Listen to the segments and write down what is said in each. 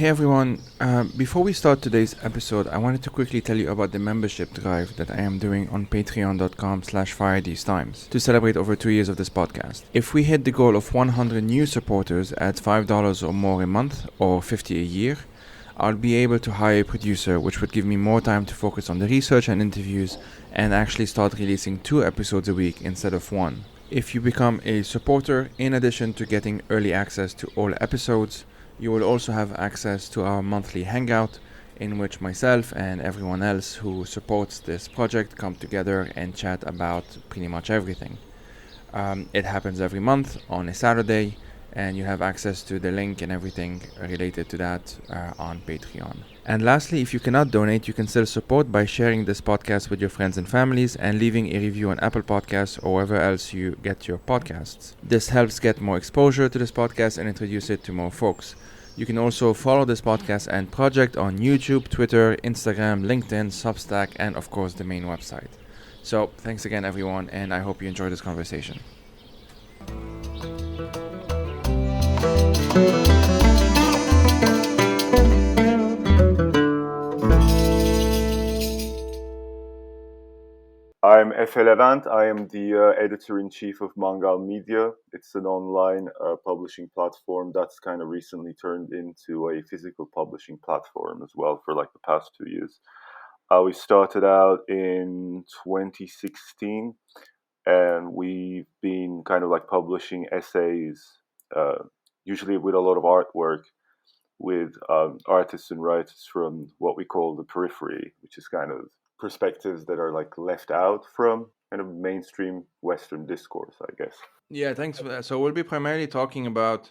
Hey everyone, before we start today's episode, I wanted to quickly tell you about the membership drive that I am doing on patreon.com/FireTheseTimes to celebrate over 2 years of this podcast. If we hit the goal of 100 new supporters at $5 or more a month or 50 a year, I'll be able to hire a producer, which would give me more time to focus on the research and interviews and actually start releasing 2 episodes a week instead of 1. If you become a supporter, in addition to getting early access to all episodes, you will also have access to our monthly hangout, in which myself and everyone else who supports this project come together and chat about pretty much everything. It happens every month on a Saturday, and you have access to the link and everything related to that on Patreon. And lastly, if you cannot donate, you can still support by sharing this podcast with your friends and families and leaving a review on Apple Podcasts or wherever else you get your podcasts. This helps get more exposure to this podcast and introduce it to more folks. You can also follow this podcast and project on YouTube, Twitter, Instagram, LinkedIn, Substack, and of course the main website. So thanks again everyone, and I hope you enjoy this conversation. I'm Efe Levent. I am the editor-in-chief of Mangal Media. It's an online publishing platform that's kind of recently turned into a physical publishing platform as well for like the past 2 years. We started out in 2016, and we've been kind of like publishing essays, usually with a lot of artwork, with artists and writers from what we call the periphery, which is kind of perspectives that are like left out from kind of mainstream Western discourse, I guess. Yeah, thanks for that. So we'll be primarily talking about.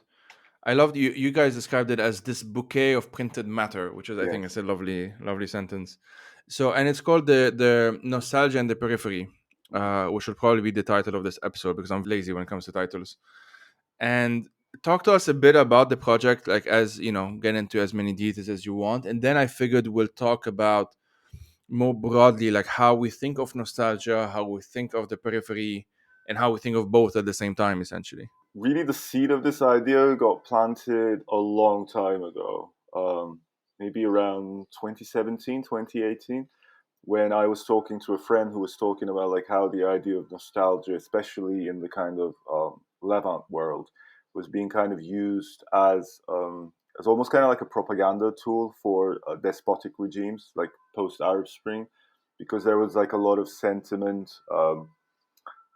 I loved you guys described it as this bouquet of printed matter, which is I think Yes. it's a lovely sentence. So and it's called the nostalgia and the periphery, which will probably be the title of this episode because I'm lazy when it comes to titles. And talk to us a bit about the project, like as you know, get into as many details as you want, and then I figured we'll talk about more broadly like how we think of nostalgia, how we think of the periphery, and how we think of both at the same time, essentially. Really, the seed of this idea got planted a long time ago, maybe around 2017, 2018, when I was talking to a friend who was talking about like how the idea of nostalgia, especially in the kind of Levant world, was being kind of used as almost kind of like a propaganda tool for despotic regimes like post Arab Spring, because there was like a lot of sentiment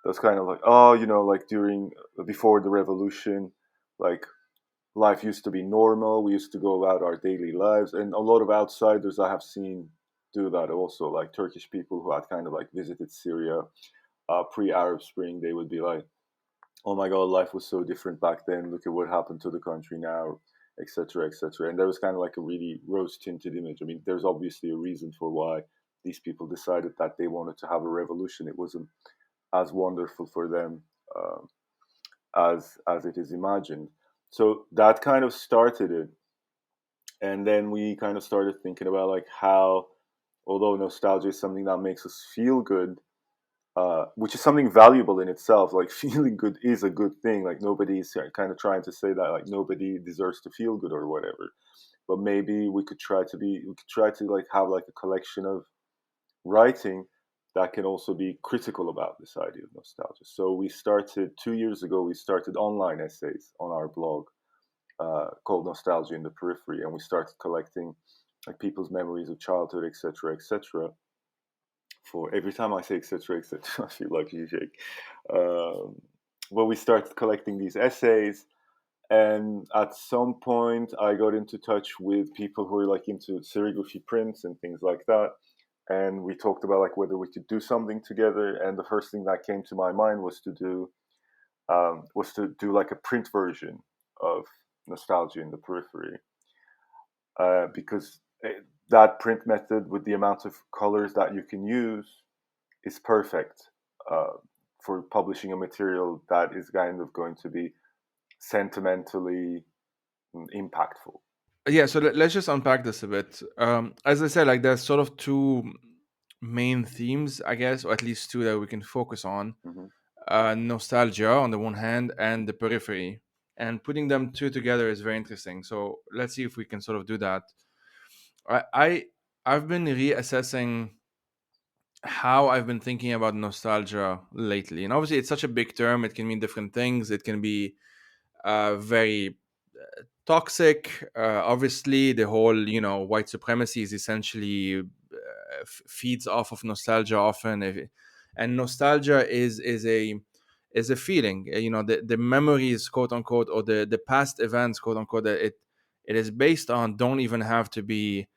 that's kind of like, oh, like during before the revolution, like life used to be normal. We used to go about our daily lives, and a lot of outsiders I have seen do that also, like Turkish people who had kind of like visited Syria pre-Arab Spring. They would be like, "Oh my God, life was so different back then. Look at what happened to the country now, etc., etc." And there was kind of like a really rose-tinted image. I mean, there's obviously a reason for why these people decided that they wanted to have a revolution. It wasn't as wonderful for them as it is imagined. So that kind of started it, and then we kind of started thinking about like how, although nostalgia is something that makes us feel good, which is something valuable in itself. Like feeling good is a good thing. Like nobody's kind of trying to say that like nobody deserves to feel good or whatever. But maybe we could try to like have like a collection of writing that can also be critical about this idea of nostalgia. So we started 2 years ago. We started online essays on our blog called Nostalgia in the Periphery, and we started collecting like people's memories of childhood, etc., etc. For every time I say etc., etc., I feel like you shake. Um, well, we started collecting these essays, and at some point, I got into touch with people who are like into serigraphy prints and things like that. And we talked about like whether we could do something together. And the first thing that came to my mind was to do like a print version of Nostalgia in the Periphery, because that print method with the amount of colors that you can use is perfect uh, for publishing a material that is kind of going to be sentimentally impactful. Yeah, so let's just unpack this a bit. As I said, like there's sort of two main themes, I guess, or at least two that we can focus on. Hmm. Nostalgia on the one hand and the periphery. and putting them two together is very interesting. So let's see if we can sort of do that. I, I I've been reassessing how I've been thinking about nostalgia lately, and obviously it's such a big term. It can mean different things. It can be very toxic. Obviously, the whole white supremacy is essentially feeds off of nostalgia often, and nostalgia is a feeling. The memories, quote unquote, or the past events, quote unquote, that it is based on don't even have to be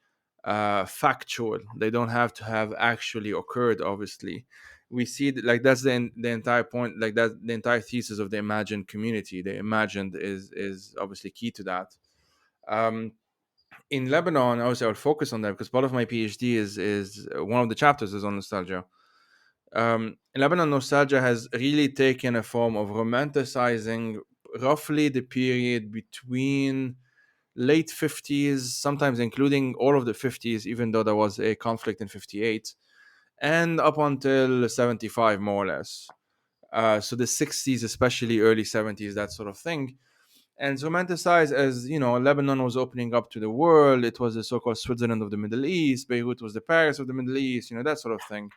factual. They don't have to have actually occurred. Obviously, we see that, like that's the entire point. Like that, the entire thesis of the imagined community. The imagined is obviously key to that. Um, in Lebanon, obviously, I'll focus on that because part of my PhD is one of the chapters is on nostalgia. In Lebanon, nostalgia has really taken a form of romanticizing roughly the period between late 50s, sometimes including all of the 50s, even though there was a conflict in 58, and up until 75, more or less. So the 60s, especially early 70s, that sort of thing. And it's romanticized as, Lebanon was opening up to the world. It was the so called Switzerland of the Middle East. Beirut was the Paris of the Middle East, that sort of thing.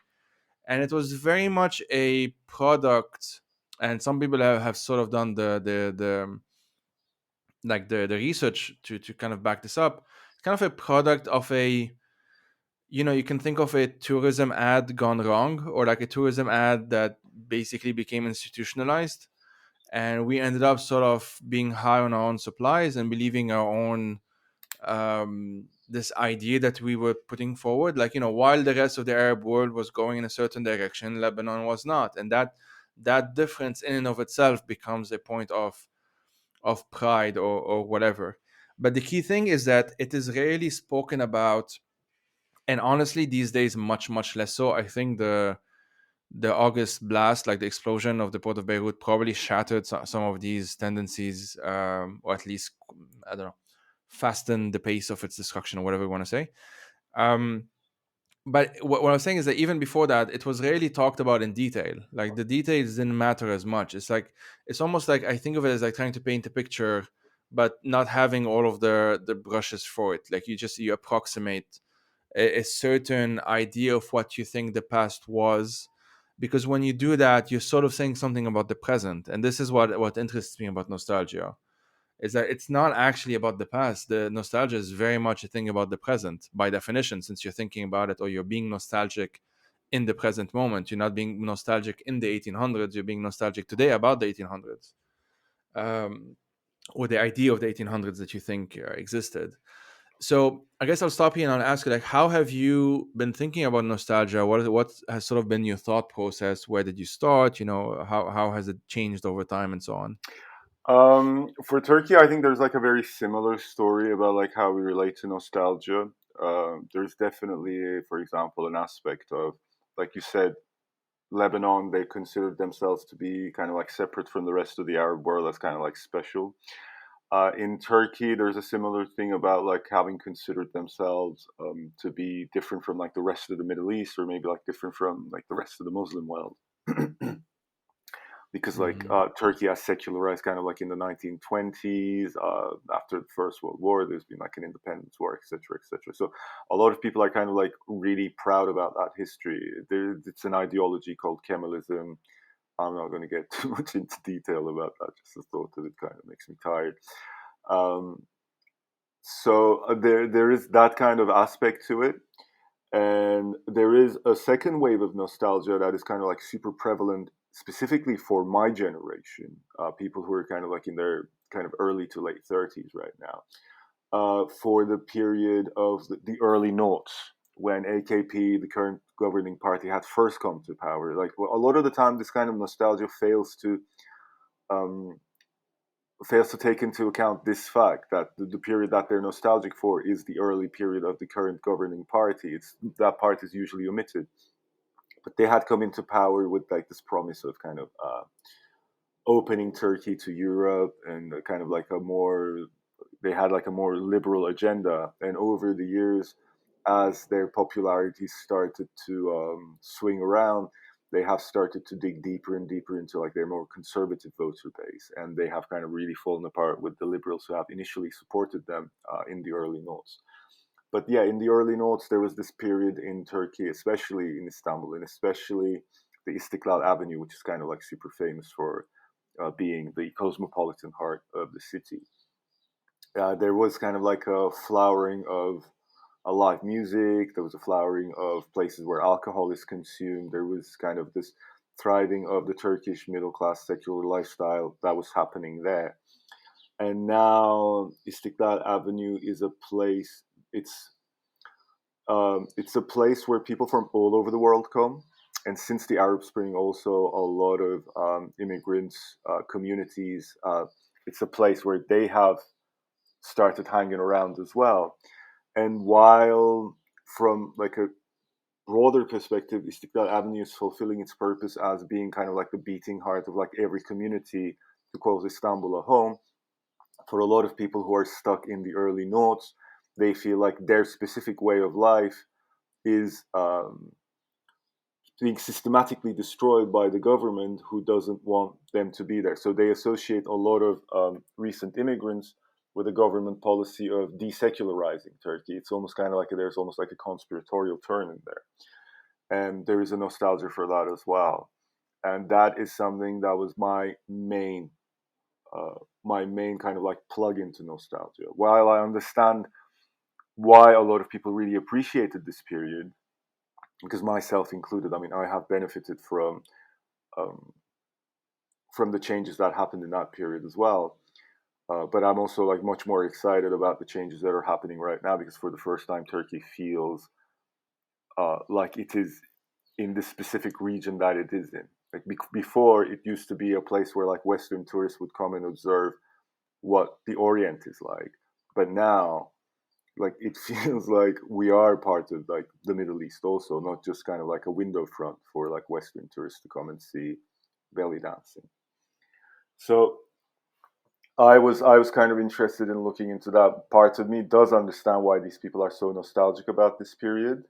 And it was very much a product. And some people have sort of done the like the research to kind of back this up. It's kind of a product of you can think of a tourism ad gone wrong, or like a tourism ad that basically became institutionalized, and we ended up sort of being high on our own supplies and believing our own this idea that we were putting forward. Like, while the rest of the Arab world was going in a certain direction, Lebanon was not, and that difference in and of itself becomes a point of pride or whatever. But the key thing is that it is rarely spoken about, and honestly, these days, much less so. I think the August blast, like the explosion of the port of Beirut, probably shattered some of these tendencies, or at least, I don't know, fastened the pace of its destruction, or whatever you want to say. Um, but what I was saying is that even before that, it was rarely talked about in detail. Like the details didn't matter as much. It's almost like I think of it as like trying to paint a picture, but not having all of the brushes for it. Like you approximate a certain idea of what you think the past was, because when you do that, you're sort of saying something about the present. And this is what interests me about nostalgia, is that it's not actually about the past. The nostalgia is very much a thing about the present by definition, since you're thinking about it, or you're being nostalgic in the present moment. You're not being nostalgic in the 1800s, you're being nostalgic today about the 1800s, um, or the idea of the 1800s that you think existed. So I guess I'll stop here and I'll ask you, like, how have you been thinking about nostalgia? What has sort of been your thought process? Where did you start? How has it changed over time and so on? For Turkey, I think there's like a very similar story about like how we relate to nostalgia. There's definitely, for example, an aspect of, like you said, Lebanon. They considered themselves to be kind of like separate from the rest of the Arab world. That's kind of like special. In Turkey, there's a similar thing about like having considered themselves to be different from like the rest of the Middle East, or maybe like different from like the rest of the Muslim world. Because like Hmm. Turkey has secularized kind of like in the 1920s. After the First World War, there's been like an independence war, etc., etc. So a lot of people are kind of like really proud about that history. It's an ideology called Kemalism. I'm not going to get too much into detail about that. Just the thought of it kind of makes me tired. Um, so there is that kind of aspect to it. And there is a second wave of nostalgia that is kind of like super prevalent, specifically for my generation, people who are kind of like in their kind of early to late 30s right now, for the period of the early noughts, when AKP, the current governing party, had first come to power. Like, well, a lot of the time, this kind of nostalgia um, fails to take into account this fact that the period that they're nostalgic for is the early period of the current governing party. It's that part is usually omitted, but they had come into power with like this promise of kind of opening Turkey to Europe, and kind of like a more, they had like a more liberal agenda. And over the years, as their popularity started to swing around, they have started to dig deeper and deeper into like their more conservative voter base, and they have kind of really fallen apart with the liberals who have initially supported them in the early noughts. But yeah, in the early noughts, there was this period in Turkey, especially in Istanbul, and especially the Istiklal Avenue, which is kind of like super famous for being the cosmopolitan heart of the city. There was kind of like a flowering of a live music. There was a flowering of places where alcohol is consumed. There was kind of this thriving of the Turkish middle class secular lifestyle that was happening there. And now Istiklal Avenue is a place. It's a place where people from all over the world come. And since the Arab Spring, also a lot of immigrants communities. It's a place where they have started hanging around as well. And while from like a broader perspective, Istiklal Avenue is fulfilling its purpose as being kind of like the beating heart of like every community who calls Istanbul a home. For a lot of people who are stuck in the early noughts, they feel like their specific way of life is being systematically destroyed by the government who doesn't want them to be there. So they associate a lot of recent immigrants with a government policy of desecularizing Turkey. It's almost kind of like there's almost like a conspiratorial turn in there, and there is a nostalgia for that as well. And that is something that was my main kind of like plug into nostalgia. While I understand why a lot of people really appreciated this period, because myself included, I mean, I have benefited um, from the changes that happened in that period as well. But I'm also like much more excited about the changes that are happening right now because for the first time, Turkey feels like it is in the specific region that it is in. Like before, it used to be a place where like Western tourists would come and observe what the Orient is like. But now, like it feels like we are part of like the Middle East also, not just kind of like a window front for like Western tourists to come and see belly dancing. So I was kind of interested in looking into that. Part of me does understand why these people are so nostalgic about this period,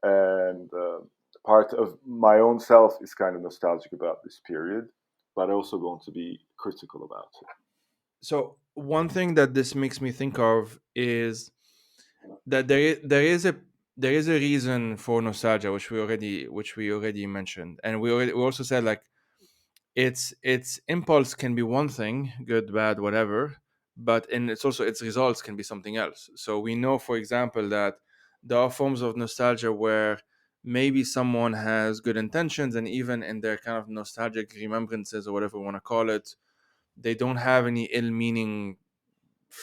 and part of my own self is kind of nostalgic about this period, but I also going to be critical about it. So one thing that this makes me think of is that there is a reason for nostalgia, which we already mentioned, and we also said like its impulse can be one thing, good, bad, whatever, but and it's also its results can be something else. So we know, for example, that there are forms of nostalgia where maybe someone has good intentions, and even in their kind of nostalgic remembrances or whatever you want to call it, they don't have any ill meaning,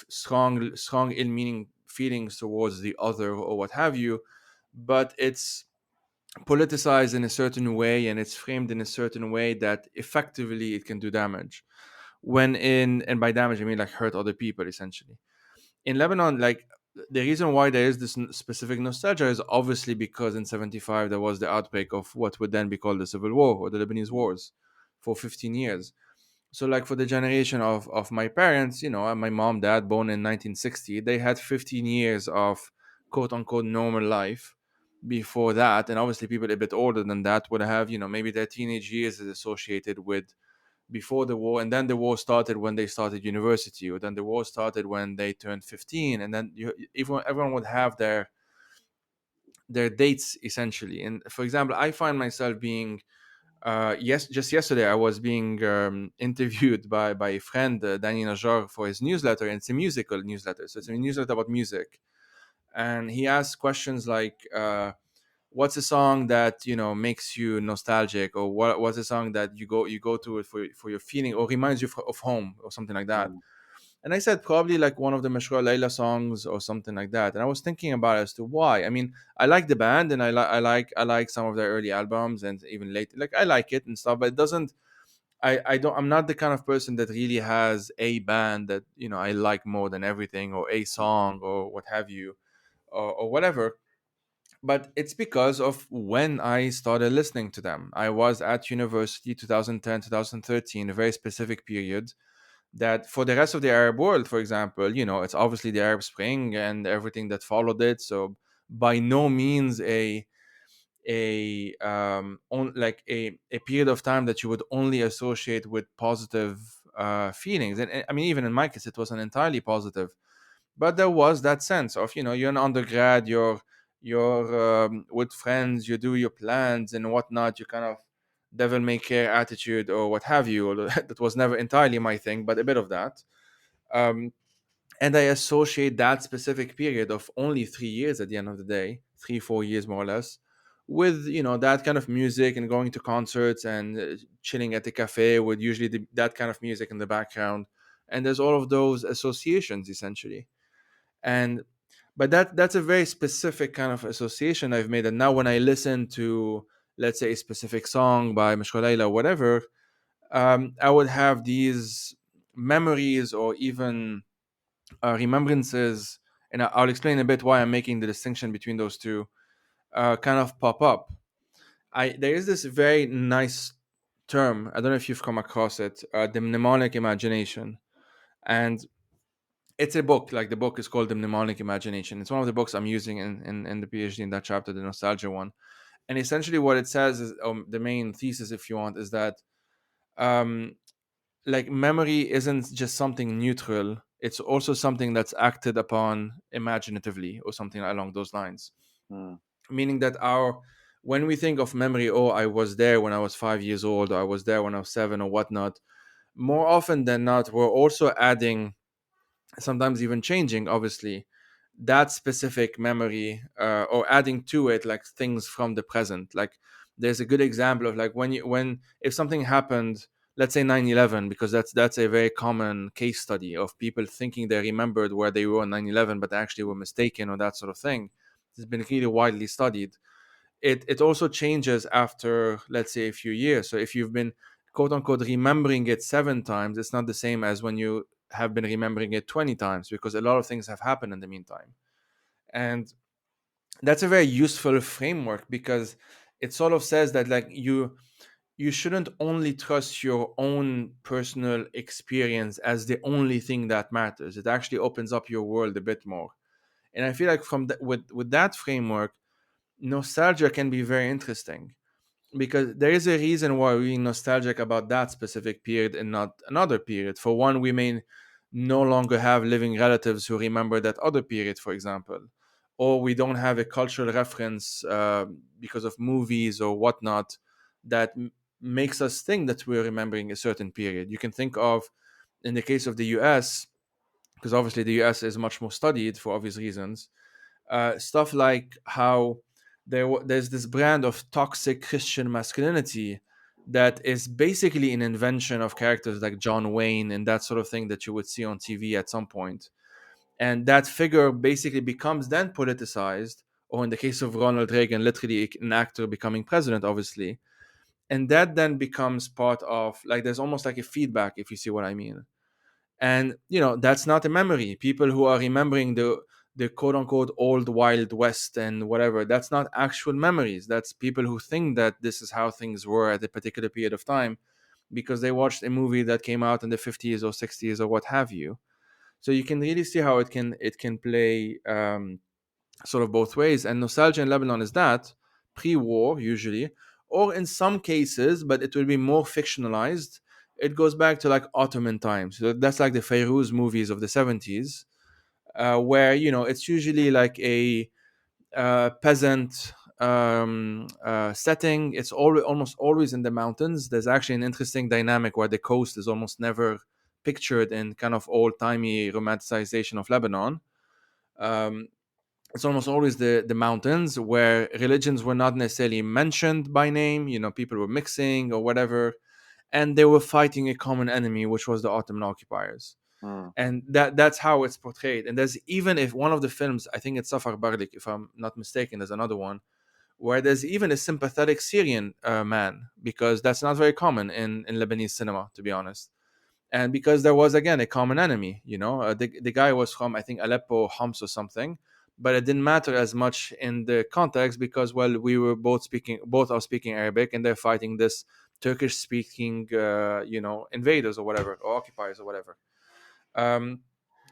strong ill meaning feelings towards the other or what have you, but it's politicized in a certain way and it's framed in a certain way that effectively it can do damage. When in and by damage I mean like hurt other people essentially. In Lebanon, like the reason why there is this specific nostalgia is obviously because in 75 there was the outbreak of what would then be called the Civil War or the Lebanese Wars for 15 years. So like for the generation of my parents, you know, and my mom, dad, born in 1960, they had 15 years of quote unquote normal life before that. And obviously people a bit older than that would have, you know, maybe their teenage years is associated with before the war, and then the war started when they started university, or then the war started when they turned 15, and then everyone would have their dates essentially. And for example, I find myself being just yesterday I was being interviewed by a friend, Danny Najjar, for his newsletter, and it's a musical newsletter, so it's a newsletter about music. And he asks questions like, what's a song that you know makes you nostalgic, or what's a song that you go to it for your feeling or reminds you of home or something like that. Mm. And I said probably like one of the Mashroor Layla songs or something like that. And I was thinking about it as to why. I mean, I like the band and I like some of their early albums and even late. Like I like it and stuff, but it doesn't. I don't. I'm not the kind of person that really has a band that you know I like more than everything, or a song or what have you, or whatever. But it's because of when I started listening to them. I was at university 2010, 2013, a very specific period that for the rest of the Arab world, for example, you know, it's obviously the Arab Spring and everything that followed it. So by no means like a period of time that you would only associate with positive feelings. And I mean, even in my case, it wasn't entirely positive, but there was that sense of, you're an undergrad, you're with friends, you do your plans and whatnot, you kind of devil may care attitude or what have you. Although that was never entirely my thing, but a bit of that. um, and I associate that specific period of only 3 years at the end of the day, 3 4 years more or less, with that kind of music and going to concerts and chilling at the cafe with usually that kind of music in the background. And there's all of those associations essentially. And but that's a very specific kind of association I've made. And now when I listen to, let's say, a specific song by Mishko or whatever, I would have these memories or even remembrances, and I'll explain a bit why I'm making the distinction between those two, kind of pop up. There is this very nice term. I don't know if you've come across it, the mnemonic imagination, and it's a book. Like, the book is called the mnemonic imagination. It's one of the books I'm using in the PhD in that chapter, the nostalgia one. And essentially, what it says is, the main thesis, if you want, is that um, like, memory isn't just something neutral, it's also something that's acted upon imaginatively or something along those lines. Mm. Meaning that our when we think of memory, oh, I was there when I was 5 years old, or I was there when I was seven, or whatnot, more often than not we're also adding, sometimes even changing, obviously, that specific memory, or adding to it like things from the present. Like, there's a good example of, like, when if something happened, let's say 9/11, because that's a very common case study of people thinking they remembered where they were on 9/11 but they actually were mistaken, or that sort of thing. It's been really widely studied. It also changes after, let's say, a few years. So if you've been, quote unquote, remembering it 7 times, it's not the same as when you have been remembering it 20 times, because a lot of things have happened in the meantime. And that's a very useful framework, because it sort of says that, like, you shouldn't only trust your own personal experience as the only thing that matters. It actually opens up your world a bit more. And I feel like with that framework, nostalgia can be very interesting, because there is a reason why we're nostalgic about that specific period and not another period. For one, we may no longer have living relatives who remember that other period, for example, or we don't have a cultural reference, because of movies or whatnot, that makes us think that we're remembering a certain period. You can think of, in the case of the US, because obviously the US is much more studied for obvious reasons, stuff like how there's this brand of toxic Christian masculinity that is basically an invention of characters like John Wayne and that sort of thing that you would see on TV at some point. And that figure basically becomes then politicized, or in the case of Ronald Reagan, literally an actor becoming president, obviously. And that then becomes part of, like, there's almost like a feedback, if you see what I mean. And that's not a memory. People who are remembering the quote unquote old wild west and whatever, that's not actual memories. That's people who think that this is how things were at a particular period of time, because they watched a movie that came out in the 50s or 60s or what have you. So you can really see how it can play, sort of both ways. And nostalgia in Lebanon is that pre-war usually, or in some cases, but it will be more fictionalized. It goes back to like Ottoman times. So that's like the Fairuz movies of the 70s, where it's usually like a peasant setting. It's almost always in the mountains. There's actually an interesting dynamic where the coast is almost never pictured in kind of old-timey romanticization of Lebanon. Um, it's almost always the mountains, where religions were not necessarily mentioned by name. People were mixing or whatever, and they were fighting a common enemy, which was the Ottoman occupiers. Mm. And that's how it's portrayed. And there's, even if one of the films, I think it's Safar Barlik, if I'm not mistaken, there's another one where there's even a sympathetic Syrian man, because that's not very common in Lebanese cinema, to be honest. And because there was, again, a common enemy. The guy was from, I think, Aleppo, Homs or something, but it didn't matter as much in the context, because, well, we were both are speaking Arabic, and they're fighting this Turkish speaking invaders or whatever, or occupiers or whatever. um,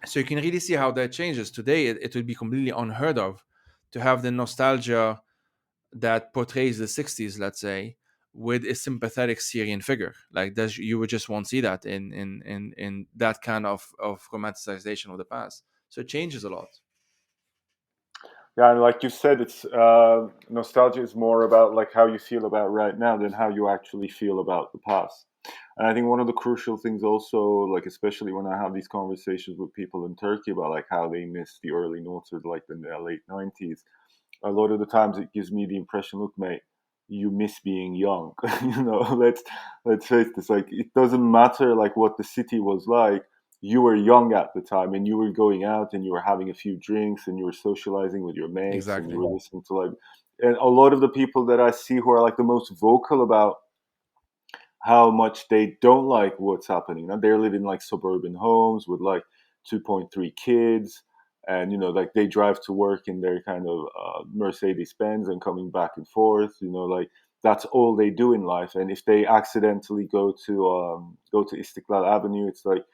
so you can really see how that changes. Today it would be completely unheard of to have the nostalgia that portrays the 60s, let's say, with a sympathetic Syrian figure. Like you would just won't see that in that kind of romanticization of the past. So it changes a lot. Yeah, and like you said, it's nostalgia is more about like how you feel about right now than how you actually feel about the past. And I think one of the crucial things also, like especially when I have these conversations with people in Turkey about like how they miss the early noughts or like the late 90s, a lot of the times it gives me the impression, look, mate, you miss being young. Let's face this. Like it doesn't matter like what the city was like. You were young at the time, and you were going out, and you were having a few drinks, and you were socializing with your mates, and you Exactly. were listening to like. And a lot of the people that I see who are like the most vocal about how much they don't like what's happening. Now they're living like suburban homes with like 2.3 kids, and like they drive to work in their kind of Mercedes Benz and coming back and forth. Like that's all they do in life. And if they accidentally go to Istiklal Avenue, it's like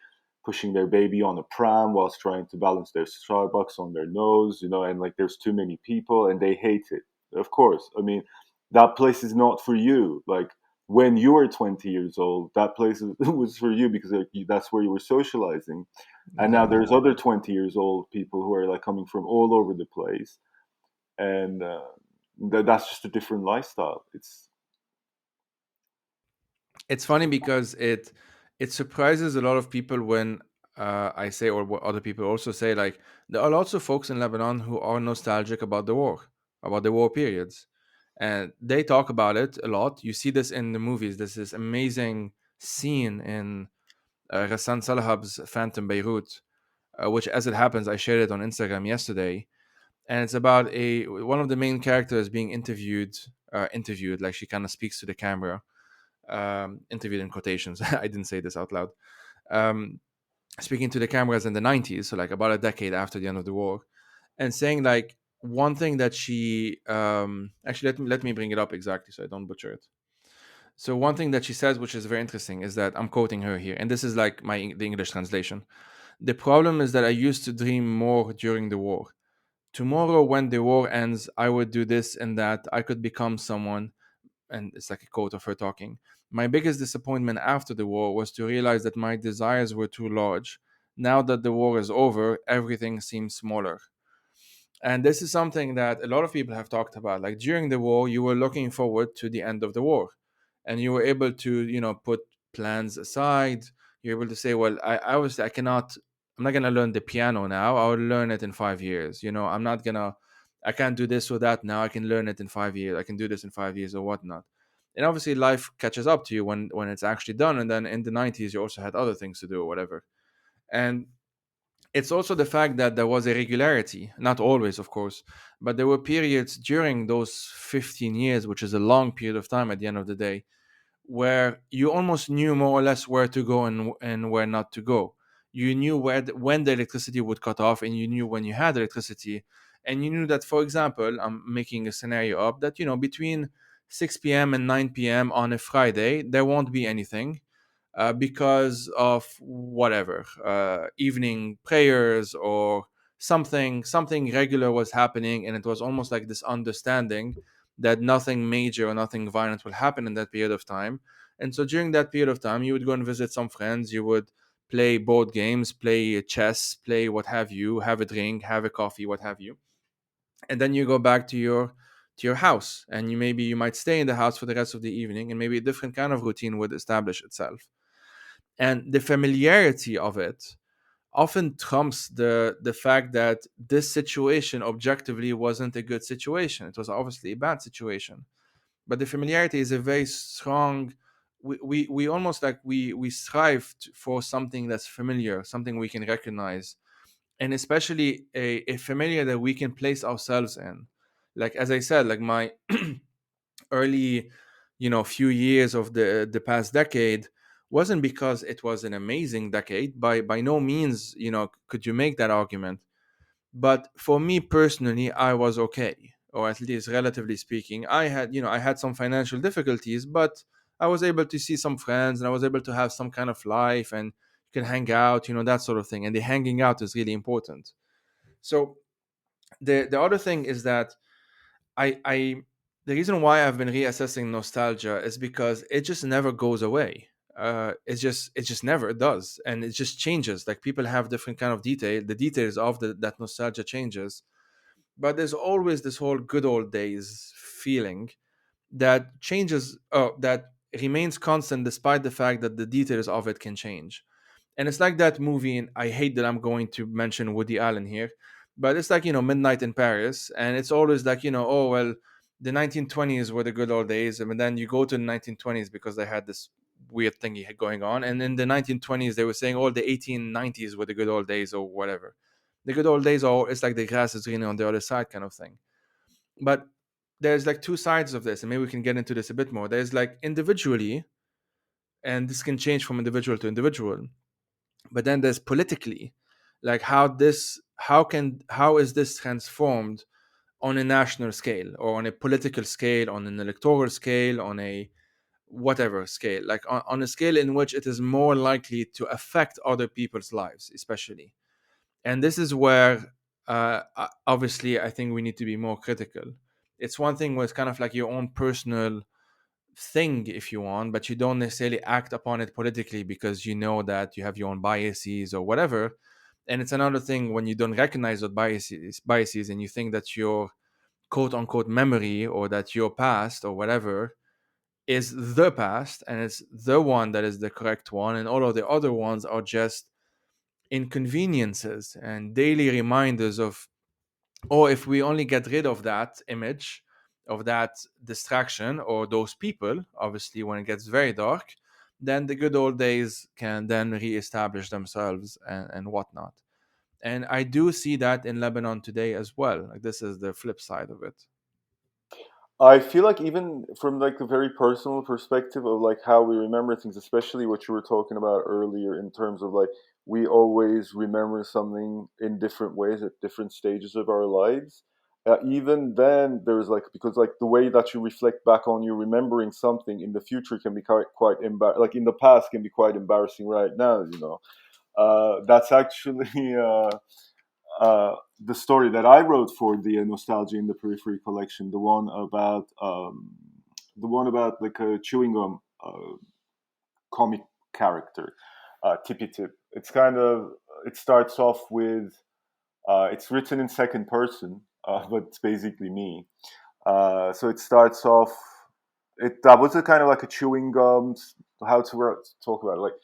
pushing their baby on a pram whilst trying to balance their Starbucks on their nose. And like there's too many people, and they hate it. Of course, I mean that place is not for you. Like when you were 20 years old, that place was for you because that's where you were socializing. And now Exactly. there's other 20 years old people who are like coming from all over the place. And that's just a different lifestyle. It's funny because it surprises a lot of people when I say, or what other people also say, like there are lots of folks in Lebanon who are nostalgic about the war periods, and they talk about it a lot. You see this in the movies. There's this amazing scene in Ghassan Salahab's Phantom Beirut, which, as it happens, I shared it on Instagram yesterday, and it's about a one of the main characters being interviewed, like she kind of speaks to the camera, interviewed in quotations. I didn't say this out loud. Um, Speaking to the cameras in the 90s, so like about a decade after the end of the war, and saying like one thing that she actually let me bring it up exactly so I don't butcher it. So one thing that she says, which is very interesting, is that I'm quoting her here, and this is like the English translation. The problem is that I used to dream more during the war. Tomorrow, when the war ends, I would do this and that. I could become someone, and it's like a quote of her talking. My biggest disappointment after the war was to realize that my desires were too large. Now that the war is over, everything seems smaller. And this is something that a lot of people have talked about. Like during the war, you were looking forward to the end of the war, and you were able to, put plans aside. You're able to say, well, I cannot, I'm not gonna learn the piano now. I will learn it in 5 years. I can't do this or that now. I can learn it in 5 years. I can do this in 5 years or whatnot. And obviously, life catches up to you when it's actually done. And then in the 90s, you also had other things to do or whatever. And it's also the fact that there was a regularity, not always, of course, but there were periods during those 15 years, which is a long period of time at the end of the day, where you almost knew more or less where to go and where not to go. You knew when the electricity would cut off, and you knew when you had electricity. And you knew that, for example, I'm making a scenario up that, between 6 p.m. and 9 p.m. on a Friday, there won't be anything because of whatever evening prayers or something regular was happening, and it was almost like this understanding that nothing major or nothing violent will happen in that period of time. And so during that period of time, you would go and visit some friends, you would play board games, play chess, play what have you, have a drink, have a coffee, what have you, and then you go back to your house, and you might stay in the house for the rest of the evening, and maybe a different kind of routine would establish itself. And the familiarity of it often trumps the fact that this situation objectively wasn't a good situation. It was obviously a bad situation, but the familiarity is a very strong. We almost like we strive for something that's familiar, something we can recognize, and especially a familiar that we can place ourselves in. Like as I said, like my early, few years of the past decade wasn't because it was an amazing decade. By no means, could you make that argument. But for me personally, I was okay, or at least relatively speaking. I had some financial difficulties, but I was able to see some friends, and I was able to have some kind of life, and you can hang out, that sort of thing. And the hanging out is really important. So the other thing is that I the reason why I've been reassessing nostalgia is because it just never goes away. It just never does, and it just changes. Like people have different kind of detail. The details of that nostalgia changes, but there's always this whole good old days feeling that changes. That remains constant despite the fact that the details of it can change. And it's like that movie, and I hate that I'm going to mention Woody Allen here, but it's like, Midnight in Paris, and it's always like, oh well, the 1920s were the good old days, and then you go to the 1920s because they had this weird thingy going on, and in the 1920s they were saying, oh, the 1890s were the good old days or whatever. The good old days are, it's like the grass is greener on the other side kind of thing. But there's like two sides of this, and maybe we can get into this a bit more. There's like individually, and this can change from individual to individual, but then there's politically, like how is this transformed on a national scale, or on a political scale, on an electoral scale, on a whatever scale, like on a scale in which it is more likely to affect other people's lives, especially. And this is where, obviously, I think we need to be more critical. It's one thing where it's kind of like your own personal thing, if you want, but you don't necessarily act upon it politically because you know that you have your own biases or whatever. And it's another thing when you don't recognize those biases, and you think that your quote unquote memory, or that your past or whatever, is the past, and it's the one that is the correct one, and all of the other ones are just inconveniences and daily reminders of, or if we only get rid of that image, of that distraction, or those people, obviously when it gets very dark, then the good old days can then reestablish themselves, and whatnot. And I do see that in Lebanon today as well. Like, this is the flip side of it. I feel like even from like the very personal perspective of like how we remember things, especially what you were talking about earlier in terms of like we always remember something in different ways at different stages of our lives. Even then, there's like because like the way that you reflect back on you remembering something in the future can be quite like in the past can be quite embarrassing right now. That's actually the story that I wrote for the Nostalgia in the Periphery collection, the one about like a chewing gum comic character, Tippy Tip. It's kind of it starts off with it's written in second person, but it's basically me. So it starts off. That was a kind of like a chewing gum. How to talk about it? Like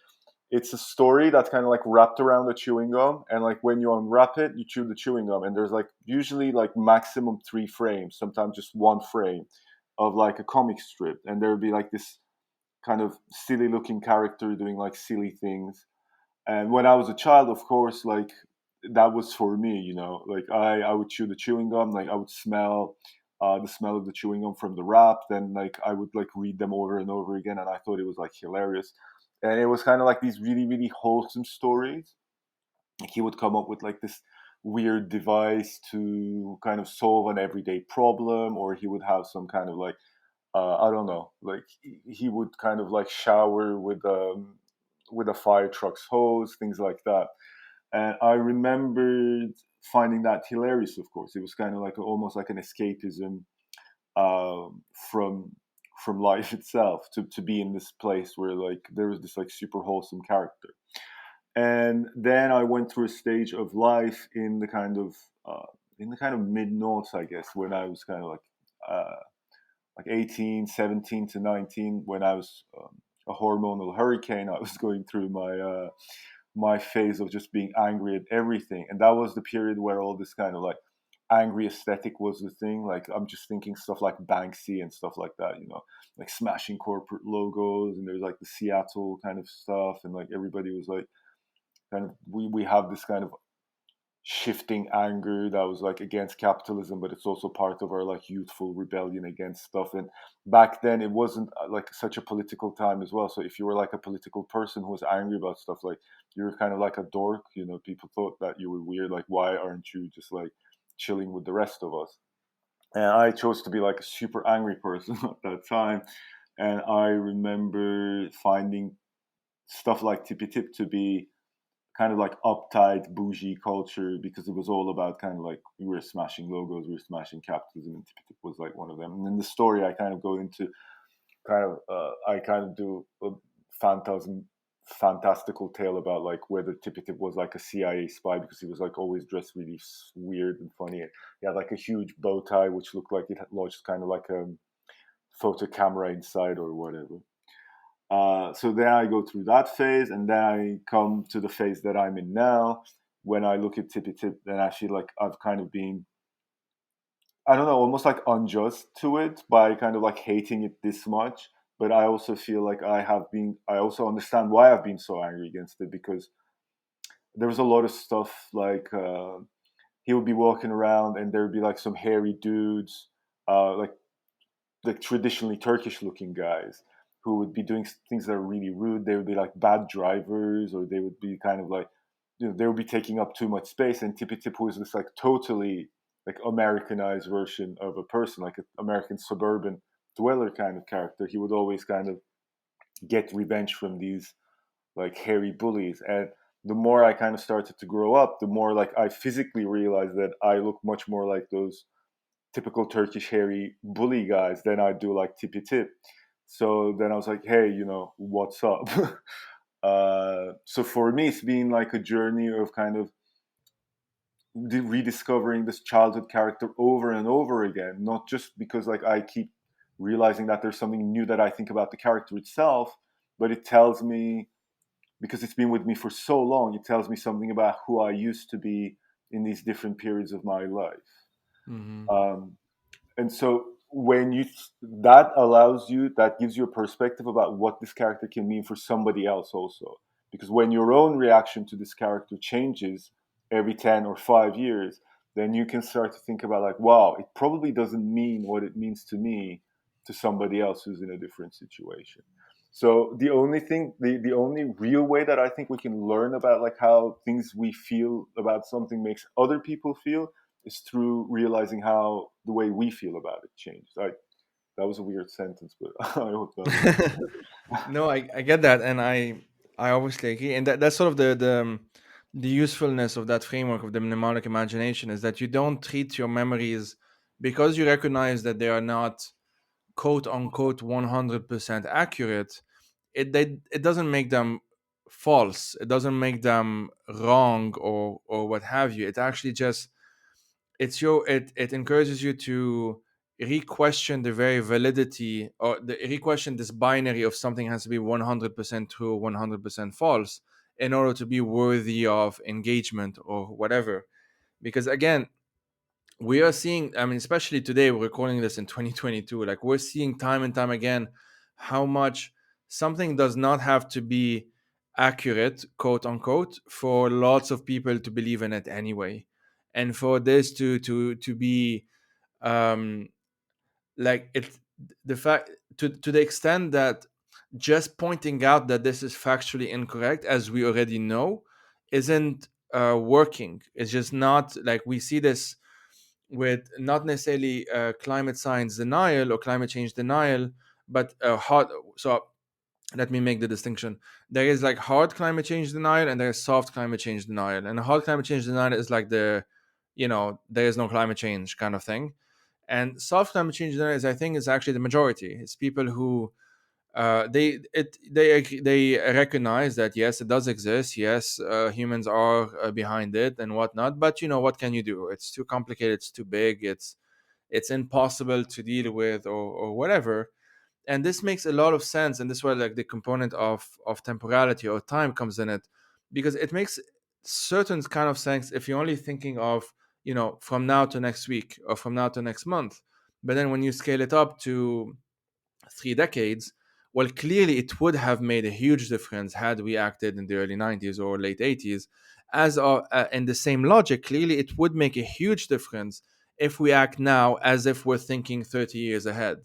it's a story that's kind of like wrapped around the chewing gum, and like when you unwrap it you chew the chewing gum, and there's like usually like maximum 3 frames, sometimes just 1 frame of like a comic strip, and there would be like this kind of silly looking character doing like silly things. And when I was a child, of course, like that was for me, like I would chew the chewing gum, like I would smell the smell of the chewing gum from the wrap, then like I would like read them over and over again, and I thought it was like hilarious. And it was kind of like these really really wholesome stories. Like he would come up with like this weird device to kind of solve an everyday problem, or he would have some kind of like I don't know, like he would kind of like shower with a fire truck's hose, things like that. And I remembered finding that hilarious. Of course, it was kind of like almost like an escapism um, from from life itself to be in this place where like there was this like super wholesome character. And then I went through a stage of life in the kind of mid noughts, I guess, when I was kind of like 18, 17 to 19, when I was a hormonal hurricane. I was going through my phase of just being angry at everything, and that was the period where all this kind of like angry aesthetic was the thing. Like I'm just thinking stuff like Banksy and stuff like that, like smashing corporate logos, and there's like the Seattle kind of stuff, and like everybody was like kind of we have this kind of shifting anger that was like against capitalism, but it's also part of our like youthful rebellion against stuff. And back then it wasn't like such a political time as well, so if you were like a political person who was angry about stuff, like you were kind of like a dork. People thought that you were weird, like why aren't you just like chilling with the rest of us? And I chose to be like a super angry person at that time. And I remember finding stuff like Tippy Tip to be kind of like uptight bougie culture, because it was all about kind of like we were smashing logos, we were smashing capitalism, and Tip was like one of them. And in the story, I kind of go into I kind of do a phantasm fantastical tale about like whether Tippy Tip was like a CIA spy, because he was like always dressed really weird and funny. He had like a huge bow tie which looked like it had lodged kind of like a photo camera inside or whatever. So then I go through that phase, and then I come to the phase that I'm in now. When I look at Tippy Tip, then I feel like I've kind of been, I don't know, almost like unjust to it by kind of like hating it this much. But I also feel like I also understand why I've been so angry against it, because there was a lot of stuff like he would be walking around and there would be like some hairy dudes, like traditionally Turkish looking guys who would be doing things that are really rude. They would be like bad drivers, or they would be kind of like, they would be taking up too much space. And Tippy Tip was this like totally like Americanized version of a person, like an American suburban dweller kind of character. He would always kind of get revenge from these like hairy bullies. And the more I kind of started to grow up, the more like I physically realized that I look much more like those typical Turkish hairy bully guys than I do like Tippy Tip. So then I was like, hey, what's up? So for me, it's been like a journey of kind of rediscovering this childhood character over and over again, not just because like I keep realizing that there's something new that I think about the character itself, but it tells me, because it's been with me for so long, it tells me something about who I used to be in these different periods of my life. Hmm. Um, and so when you that allows you, that gives you a perspective about what this character can mean for somebody else also, because when your own reaction to this character changes every 10 or 5 years, then you can start to think about like, wow, it probably doesn't mean what it means to me to somebody else who's in a different situation. So the only thing, the only real way that I think we can learn about like how things we feel about something makes other people feel is through realizing how the way we feel about it changed. Like, that was a weird sentence, but I hope that makes. No, I get that, and I obviously agree, and that's sort of the usefulness of that framework of the mnemonic imagination is that you don't treat your memories, because you recognize that they are not quote unquote 100% accurate. It doesn't make them false. It doesn't make them wrong or what have you. It actually just it encourages you to re-question the very validity, or the re-question this binary of something has to be 100% true, 100% false, in order to be worthy of engagement or whatever. Because again, we are seeing, I mean, especially today, we're recording this in 2022, like we're seeing time and time again how much something does not have to be accurate, quote unquote, for lots of people to believe in it anyway. And for this to be um like it, the fact, to the extent that just pointing out that this is factually incorrect, as we already know, isn't working. It's just not, like we see this with not necessarily climate science denial or climate change denial, but hard. So let me make the distinction. There is like hard climate change denial and there is soft climate change denial. And hard climate change denial is like there is no climate change kind of thing. And soft climate change denial is, I think, is actually the majority. It's people who they recognize that yes, it does exist. Yes, humans are behind it and whatnot. But what can you do? It's too complicated. It's too big. It's impossible to deal with, or whatever. And this makes a lot of sense, and this is where like the component of temporality or time comes in it, because it makes certain kind of sense if you're only thinking of from now to next week or from now to next month. But then when you scale it up to 3 decades, well, clearly it would have made a huge difference had we acted in the early 90s or late 80s. As in the same logic, clearly it would make a huge difference if we act now as if we're thinking 30 years ahead.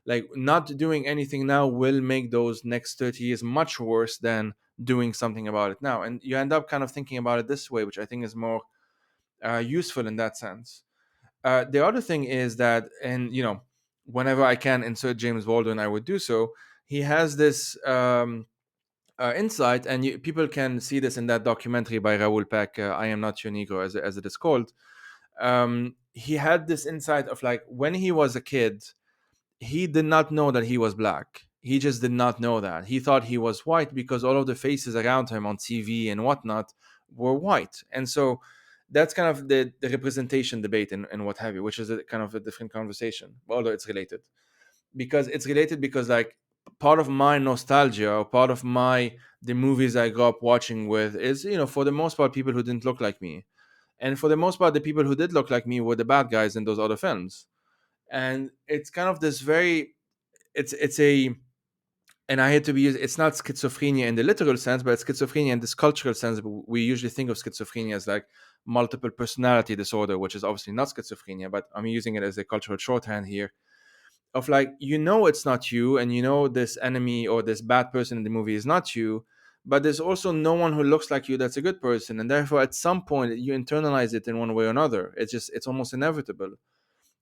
Like, not doing anything now will make those next 30 years much worse than doing something about it now. And you end up kind of thinking about it this way, which I think is more useful in that sense. The other thing is that, and whenever I can insert James Baldwin, I would do so. He has this. insight, and people can see this in that documentary by Raoul Peck, I Am Not Your Negro, as it is called. He had this insight of like when he was a kid, he did not know that he was black. He just did not know that. He thought he was white because all of the faces around him on TV and whatnot were white. And so that's kind of the representation debate and what have you, which is a kind of a different conversation, although it's related. Because like part of my nostalgia or part of my the movies I grew up watching with is, for the most part, people who didn't look like me. And for the most part, the people who did look like me were the bad guys in those other films. And it's kind of this very it's a and I hate to be used, it's not schizophrenia in the literal sense, but it's schizophrenia in this cultural sense. We usually think of schizophrenia as like multiple personality disorder, which is obviously not schizophrenia, but I'm using it as a cultural shorthand here of like, it's not you, and this enemy or this bad person in the movie is not you, but there's also no one who looks like you that's a good person, and therefore at some point you internalize it in one way or another. It's almost inevitable.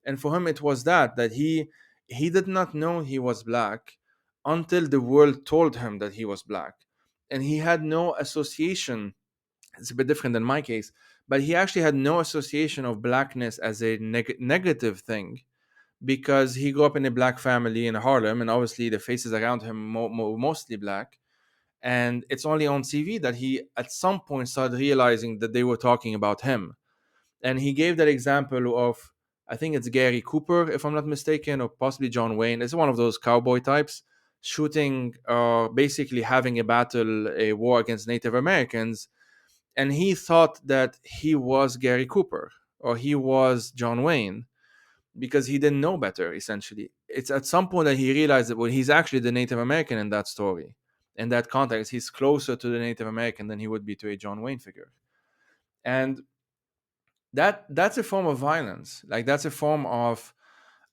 And for him it was that he did not know he was black until the world told him that he was black, and he had no association. It's a bit different than my case, but he actually had no association of blackness as a negative thing, because he grew up in a black family in Harlem, and obviously the faces around him mostly black. And it's only on TV that he at some point started realizing that they were talking about him. And he gave that example of, I think it's Gary Cooper, if I'm not mistaken, or possibly John Wayne. It's one of those cowboy types shooting, basically having a battle, a war against Native Americans. And he thought that he was Gary Cooper or he was John Wayne because he didn't know better, essentially. It's at some point that he realized that, well, he's actually the Native American in that story. In that context, he's closer to the Native American than he would be to a John Wayne figure. And that's a form of violence. Like that's a form of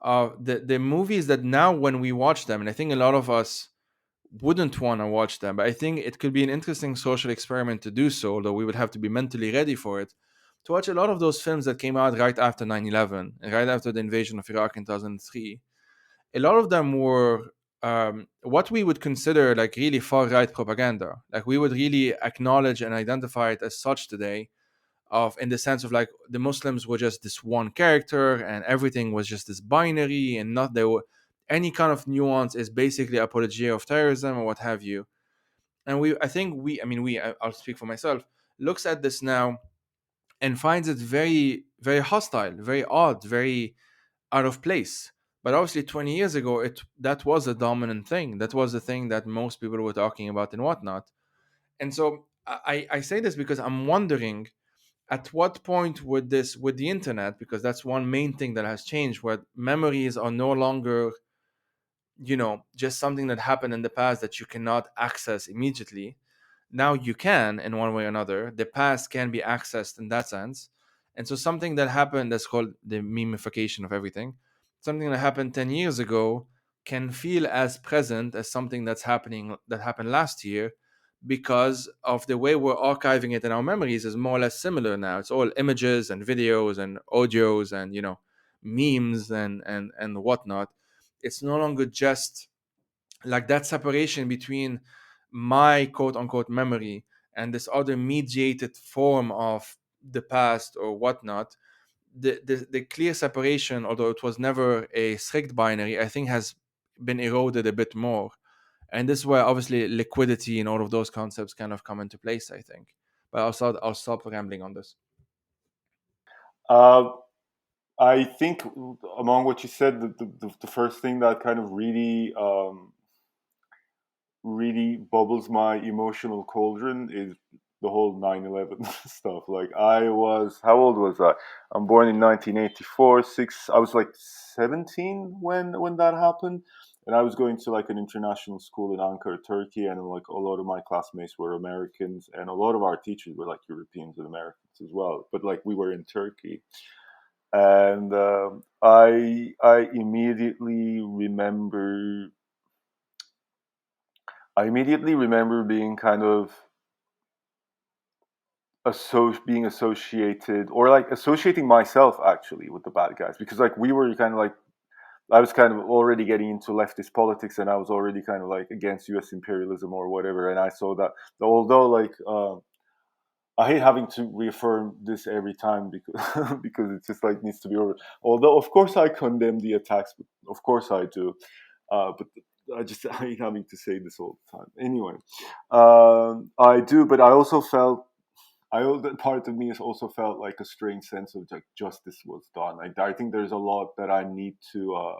the movies that now when we watch them, and I think a lot of us wouldn't want to watch them, but I think it could be an interesting social experiment to do so, although we would have to be mentally ready for it, to watch a lot of those films that came out right after 9/11 and right after the invasion of Iraq in 2003. A lot of them were what we would consider like really far right propaganda. Like we would really acknowledge and identify it as such today, of in the sense of like the Muslims were just this one character and everything was just this binary, and not there were any kind of nuance is basically apologia of terrorism or what have you. And I think I'll speak for myself, looks at this now and finds it very, very hostile, very odd, very out of place. But obviously 20 years ago, that was a dominant thing. That was the thing that most people were talking about and whatnot. And so I say this because I'm wondering, at what point with the internet, because that's one main thing that has changed, where memories are no longer just something that happened in the past that you cannot access immediately. Now you can, in one way or another, the past can be accessed in that sense. And so something that happened, that's called the memification of everything, something that happened 10 years ago can feel as present as something that happened last year, because of the way we're archiving it in our memories is more or less similar now. It's all images and videos and audios and memes and whatnot. It's no longer just like that separation between my quote unquote memory and this other mediated form of the past or whatnot. The clear separation, although it was never a strict binary, I think has been eroded a bit more. And this is where obviously liquidity and all of those concepts kind of come into place, I think. But I'll stop rambling on this. Uh, I think among what you said, the first thing that kind of really bubbles my emotional cauldron is the whole 9/11 stuff. Like I was, how old was I? I'm born in 1984. I was like 17 when that happened, and I was going to like an international school in Ankara, Turkey, and like a lot of my classmates were Americans, and a lot of our teachers were like Europeans and Americans as well. But like we were in Turkey, and I immediately remember being kind of being associated, or like associating myself actually with the bad guys, because like we were kind of like I was kind of already getting into leftist politics, and I was already kind of like against U.S. imperialism or whatever. And I saw that, although like I hate having to reaffirm this every time because because it just like needs to be over. Although of course I condemn the attacks, but of course I do. But I just I hate having to say this all the time. Anyway, I do, but I also felt part of me has also felt like a strange sense of like justice was done. Like I think there's a lot that I need to.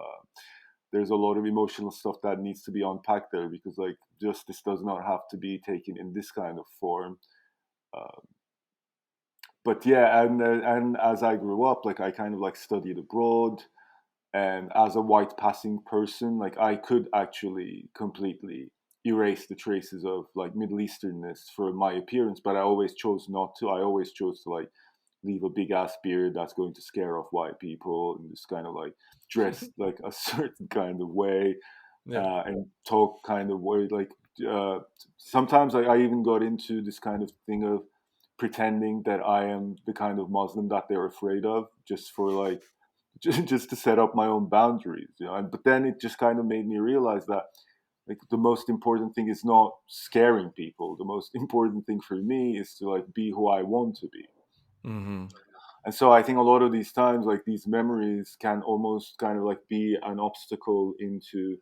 There's a lot of emotional stuff that needs to be unpacked there because like justice does not have to be taken in this kind of form. Uh, but yeah, and as I grew up, like I kind of like studied abroad, and as a white passing person, like I could actually completely erase the traces of like Middle Easternness from my appearance, but I always chose not to. I always chose to like leave a big ass beard that's going to scare off white people and just kind of like dress like a certain kind of way, Yeah. and talk kind of way like uh, sometimes I even got into this kind of thing of pretending that I am the kind of Muslim that they're afraid of, just for like just to set up my own boundaries, you know. And but then it just kind of made me realize that like the most important thing is not scaring people. The most important thing for me is to like be who I want to be. Mm-hmm. And so I think a lot of these times, like these memories can almost kind of like be an obstacle into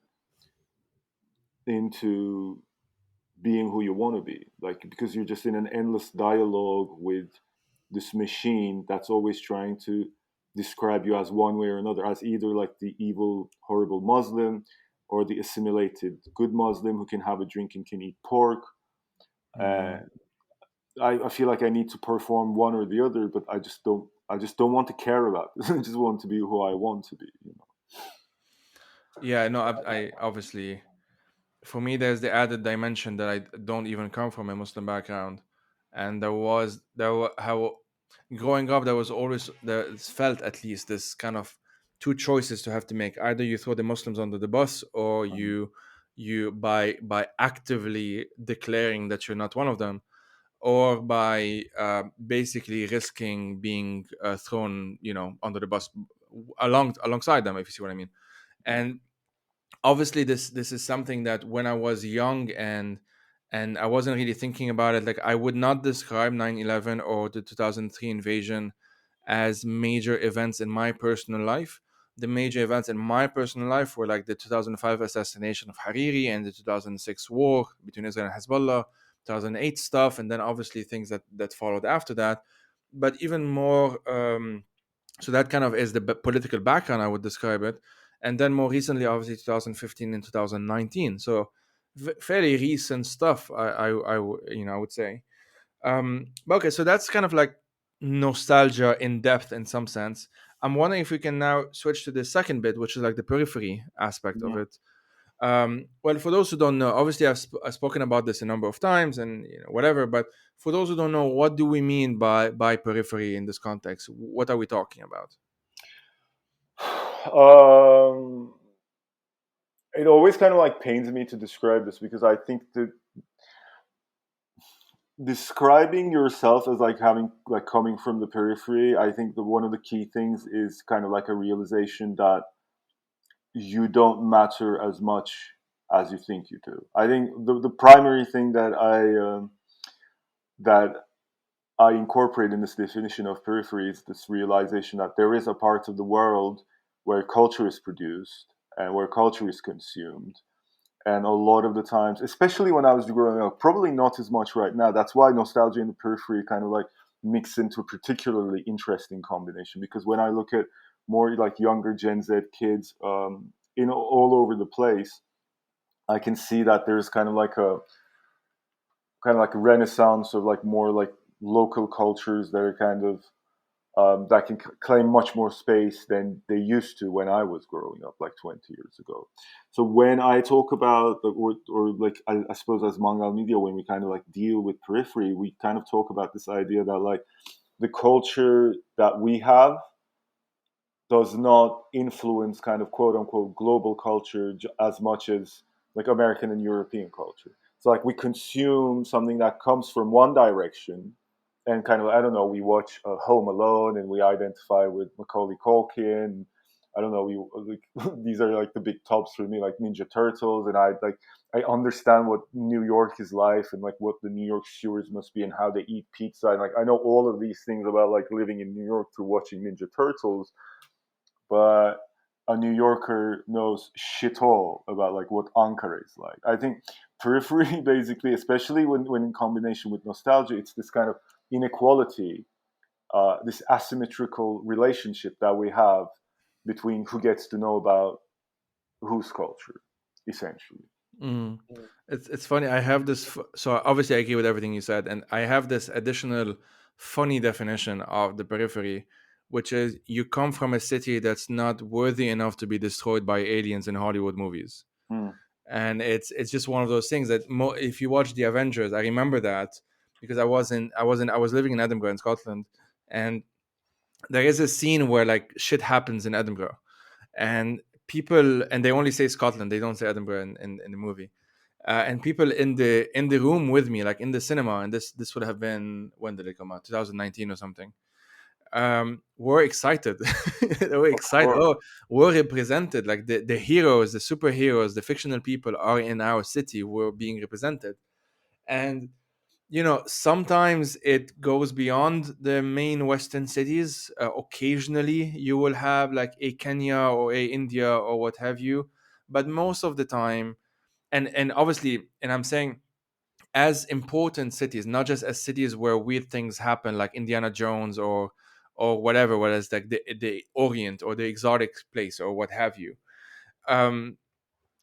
being who you want to be, like because you're just in an endless dialogue with this machine that's always trying to describe you as one way or another, as either like the evil horrible Muslim or the assimilated good Muslim who can have a drink and can eat pork. Mm-hmm. I feel like I need to perform one or the other, but I just don't want to care about this. I just want to be who I want to be, you know. Yeah, no, I obviously, for me, there's the added dimension that I don't even come from a Muslim background, and how growing up there was always there it's felt at least this kind of two choices to have to make. Either you throw the Muslims under the bus, or you by actively declaring that you're not one of them, or by basically risking being thrown, under the bus alongside them, if you see what I mean. And obviously this is something that when I was young and I wasn't really thinking about it, like I would not describe 9/11 or the 2003 invasion as major events in my personal life. The major events in my personal life were like the 2005 assassination of Hariri and the 2006 war between Israel and Hezbollah, 2008 stuff, and then obviously things that followed after that. But even more, so that kind of is the political background, I would describe it. And then more recently, obviously 2015 and 2019. So fairly recent stuff, I would say. But okay, so that's kind of like nostalgia in depth in some sense. I'm wondering if we can now switch to the second bit, which is like the periphery aspect of Yeah. it. Well, for those who don't know, obviously I've spoken about this a number of times and whatever. But for those who don't know, what do we mean by periphery in this context? What are we talking about? Um, it always kind of like pains me to describe this because I think that describing yourself as like having like coming from the periphery, I think the one of the key things is kind of like a realization that you don't matter as much as you think you do. I think the primary thing that I incorporate in this definition of periphery is this realization that there is a part of the world where culture is produced and where culture is consumed. And a lot of the times, especially when I was growing up, probably not as much right now. That's why nostalgia and the periphery kind of like mix into a particularly interesting combination. Because when I look at more like younger Gen Z kids in all over the place, I can see that there's kind of like a renaissance of like more like local cultures that are kind of that can claim much more space than they used to when I was growing up, like 20 years ago. So when I talk about, or like, I suppose as Mangal Media, when we kind of like deal with periphery, we kind of talk about this idea that like the culture that we have does not influence kind of quote unquote global culture as much as like American and European culture. So like we consume something that comes from one direction, and kind of I don't know, we watch Home Alone and we identify with Macaulay Culkin, I don't know, like these are like the big tops for me, like Ninja Turtles, and I understand what New York is like and like what the New York stewards must be and how they eat pizza, and like I know all of these things about like living in New York through watching Ninja Turtles, but a New Yorker knows shit all about like what Ankara is like. I think Periphery basically, especially when in combination with nostalgia, it's this kind of inequality, this asymmetrical relationship that we have between who gets to know about whose culture, essentially. Mm. It's funny. I have this. So obviously, I agree with everything you said, and I have this additional funny definition of the periphery, which is you come from a city that's not worthy enough to be destroyed by aliens in Hollywood movies, Mm, and it's just one of those things that if you watch the Avengers, I remember that because I was living in Edinburgh in Scotland, and there is a scene where like shit happens in Edinburgh, and people, and they only say Scotland, they don't say Edinburgh in the movie, and people in the room with me, like in the cinema, and this would have been, when did it come out, 2019 or something, were excited. They were of excited. course. Oh, we're represented, like the heroes, the superheroes, the fictional people are in our city, we're being represented. And sometimes it goes beyond the main western cities. Occasionally you will have like a Kenya or a India or what have you, but most of the time, and obviously, and I'm saying as important cities, not just as cities where weird things happen like Indiana Jones or whatever, whether it's like the Orient or the exotic place or what have you, um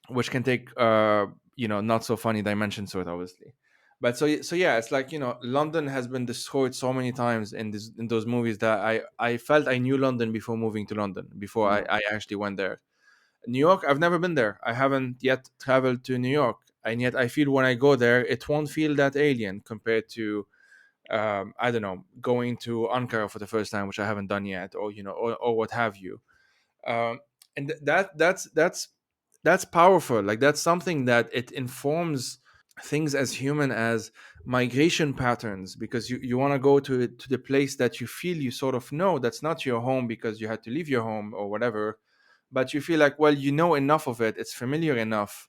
which can take not so funny dimensions to it, obviously. But so yeah, it's like, London has been destroyed so many times in those movies that I felt I knew London before moving to London, before Mm, I actually went there. New York, I've never been there. I haven't yet traveled to New York, and yet I feel when I go there, it won't feel that alien compared to, I don't know, going to Ankara for the first time, which I haven't done yet, or or what have you. And that's powerful. Like that's something that it informs things as human as migration patterns, because you want to go to the place that you feel you sort of know that's not your home because you had to leave your home or whatever, but you feel like, well, you know enough of it, it's familiar enough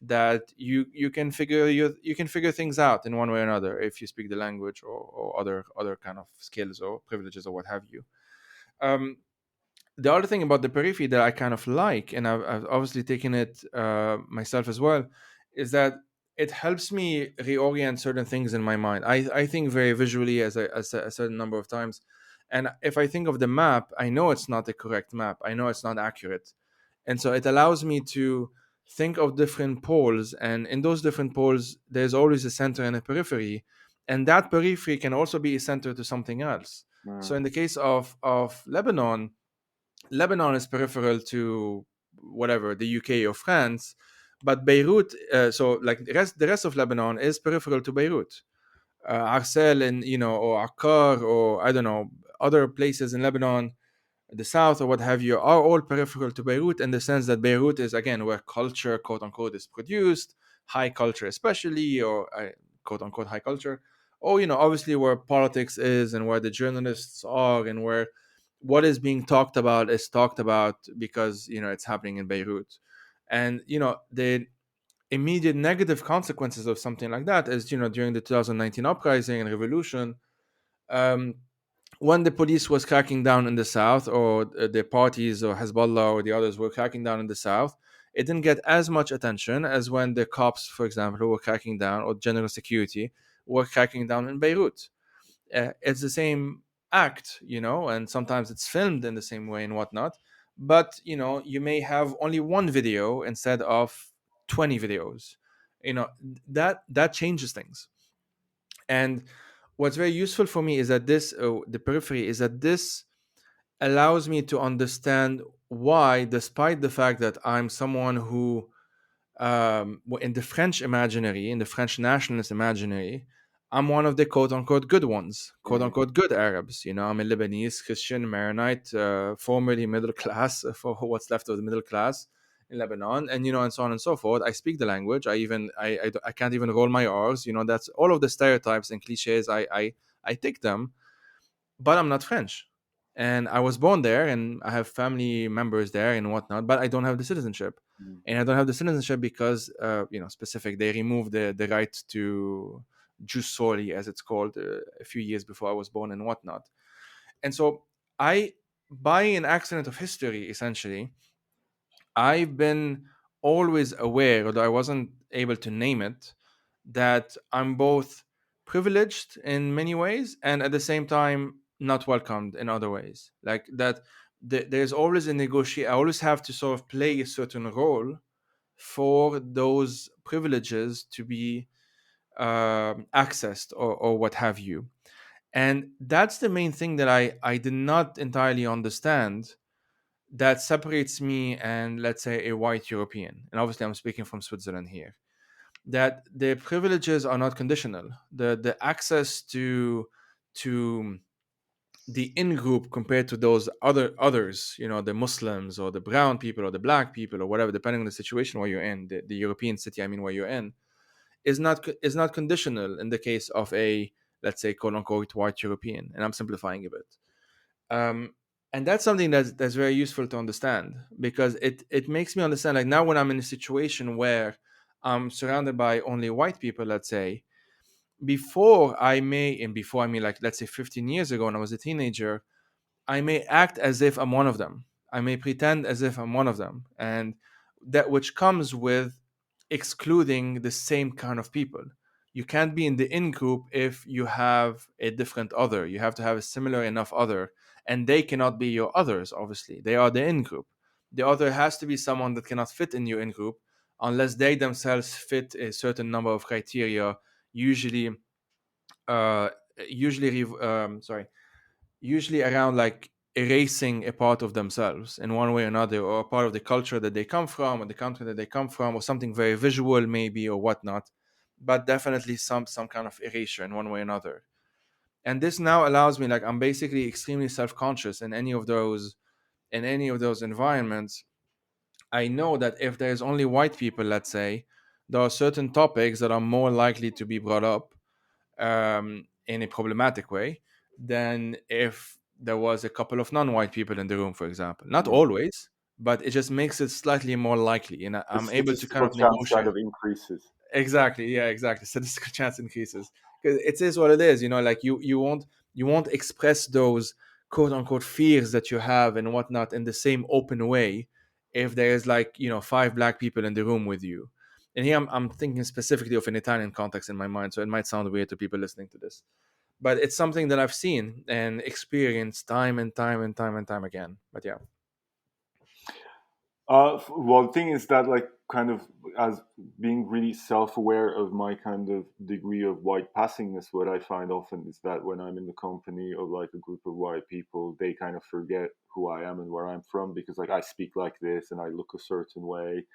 that you can figure things out in one way or another if you speak the language, or other kind of skills or privileges or what have you. um, the other thing about the periphery that I kind of like, and I've obviously taken it myself as well, is that it helps me reorient certain things in my mind. I think very visually as a certain number of times. And if I think of the map, I know it's not the correct map. I know it's not accurate. And so it allows me to think of different poles. And in those different poles, there's always a center and a periphery. And that periphery can also be a center to something else. So mm, in the case of Lebanon is peripheral to whatever, the UK or France, but Beirut. So like the rest of Lebanon is peripheral to Beirut. Arsel and or Akkar, or I don't know, other places in Lebanon, the south or what have you, are all peripheral to Beirut, in the sense that Beirut is again where culture, quote unquote, is produced, high culture especially, or quote unquote high culture, or obviously where politics is, and where the journalists are, and where what is being talked about is talked about because it's happening in Beirut. And the immediate negative consequences of something like that is, during the 2019 uprising and revolution, um, when the police was cracking down in the south, or the parties or Hezbollah or the others were cracking down in the south, it didn't get as much attention as when the cops, for example, who were cracking down, or general security, were cracking down in Beirut. It's the same act, and sometimes it's filmed in the same way and whatnot. But you may have only one video instead of 20 videos. You know that changes things. And what's very useful for me is that the periphery, is that this allows me to understand why, despite the fact that I'm someone who, in the French imaginary, in the French nationalist imaginary, I'm one of the quote unquote good ones, quote mm. unquote good Arabs. I'm a Lebanese Christian Maronite, formerly middle class, for what's left of the middle class in Lebanon, and and so on and so forth. I speak the language. I can't even roll my R's. That's all of the stereotypes and cliches. I take them, but I'm not French. and I was born there, and I have family members there and whatnot, but I don't have the citizenship. Mm. And I don't have the citizenship because, specific, they removed the right to jus soli, as it's called, a few years before I was born and whatnot. And so I, by an accident of history, essentially, I've been always aware, although I wasn't able to name it, that I'm both privileged in many ways and at the same time not welcomed in other ways. Like that, there's always a negotiate. I always have to sort of play a certain role for those privileges to be accessed, or what have you. And that's the main thing that I did not entirely understand, that separates me and, let's say, a white European. And obviously, I'm speaking from Switzerland here. That the privileges are not conditional. The access to the in group compared to those others, the Muslims or the brown people or the black people or whatever, depending on the situation where you're in, the European city, I mean, where you're in, is not conditional in the case of a, let's say, quote unquote white European. And I'm simplifying a bit. um, and that's something that's very useful to understand, because it makes me understand, like, now when I'm in a situation where I'm surrounded by only white people, let's say, before I mean, like, let's say 15 years ago when I was a teenager, I may act as if I'm one of them. I may pretend as if I'm one of them. And that which comes with excluding the same kind of people. You can't be in the in group if you have a different other. You have to have a similar enough other. And they cannot be your others, obviously. They are the in group. The other has to be someone that cannot fit in your in group unless they themselves fit a certain number of criteria, usually uh usually sorry, usually around, like, erasing a part of themselves in one way or another, or a part of the culture that they come from, or the country that they come from, or something very visual maybe, or whatnot, but definitely some kind of erasure in one way or another. And this now allows me, like, I'm basically extremely self-conscious in any of those environments. I know that if there's only white people, let's say, there are certain topics that are more likely to be brought up in a problematic way than if there was a couple of non-white people in the room, for example. Not Mm. always, but it just makes it slightly more likely, and The I'm able to kind statistical of chance kind negotiate. of increases. Exactly, yeah, exactly. Statistical chance increases because it is what it is. Like, you won't express those quote unquote fears that you have and whatnot in the same open way if there is, like, five black people in the room with you. And here I'm thinking specifically of an Italian context in my mind, so it might sound weird to people listening to this, but it's something that I've seen and experienced time and time and time and time again. But yeah. Well, the thing is that, like, kind of, as being really self-aware of my kind of degree of white passingness, what I find often is that when I'm in the company of, like, a group of white people, they kind of forget who I am and where I'm from, because, like, I speak like this and I look a certain way,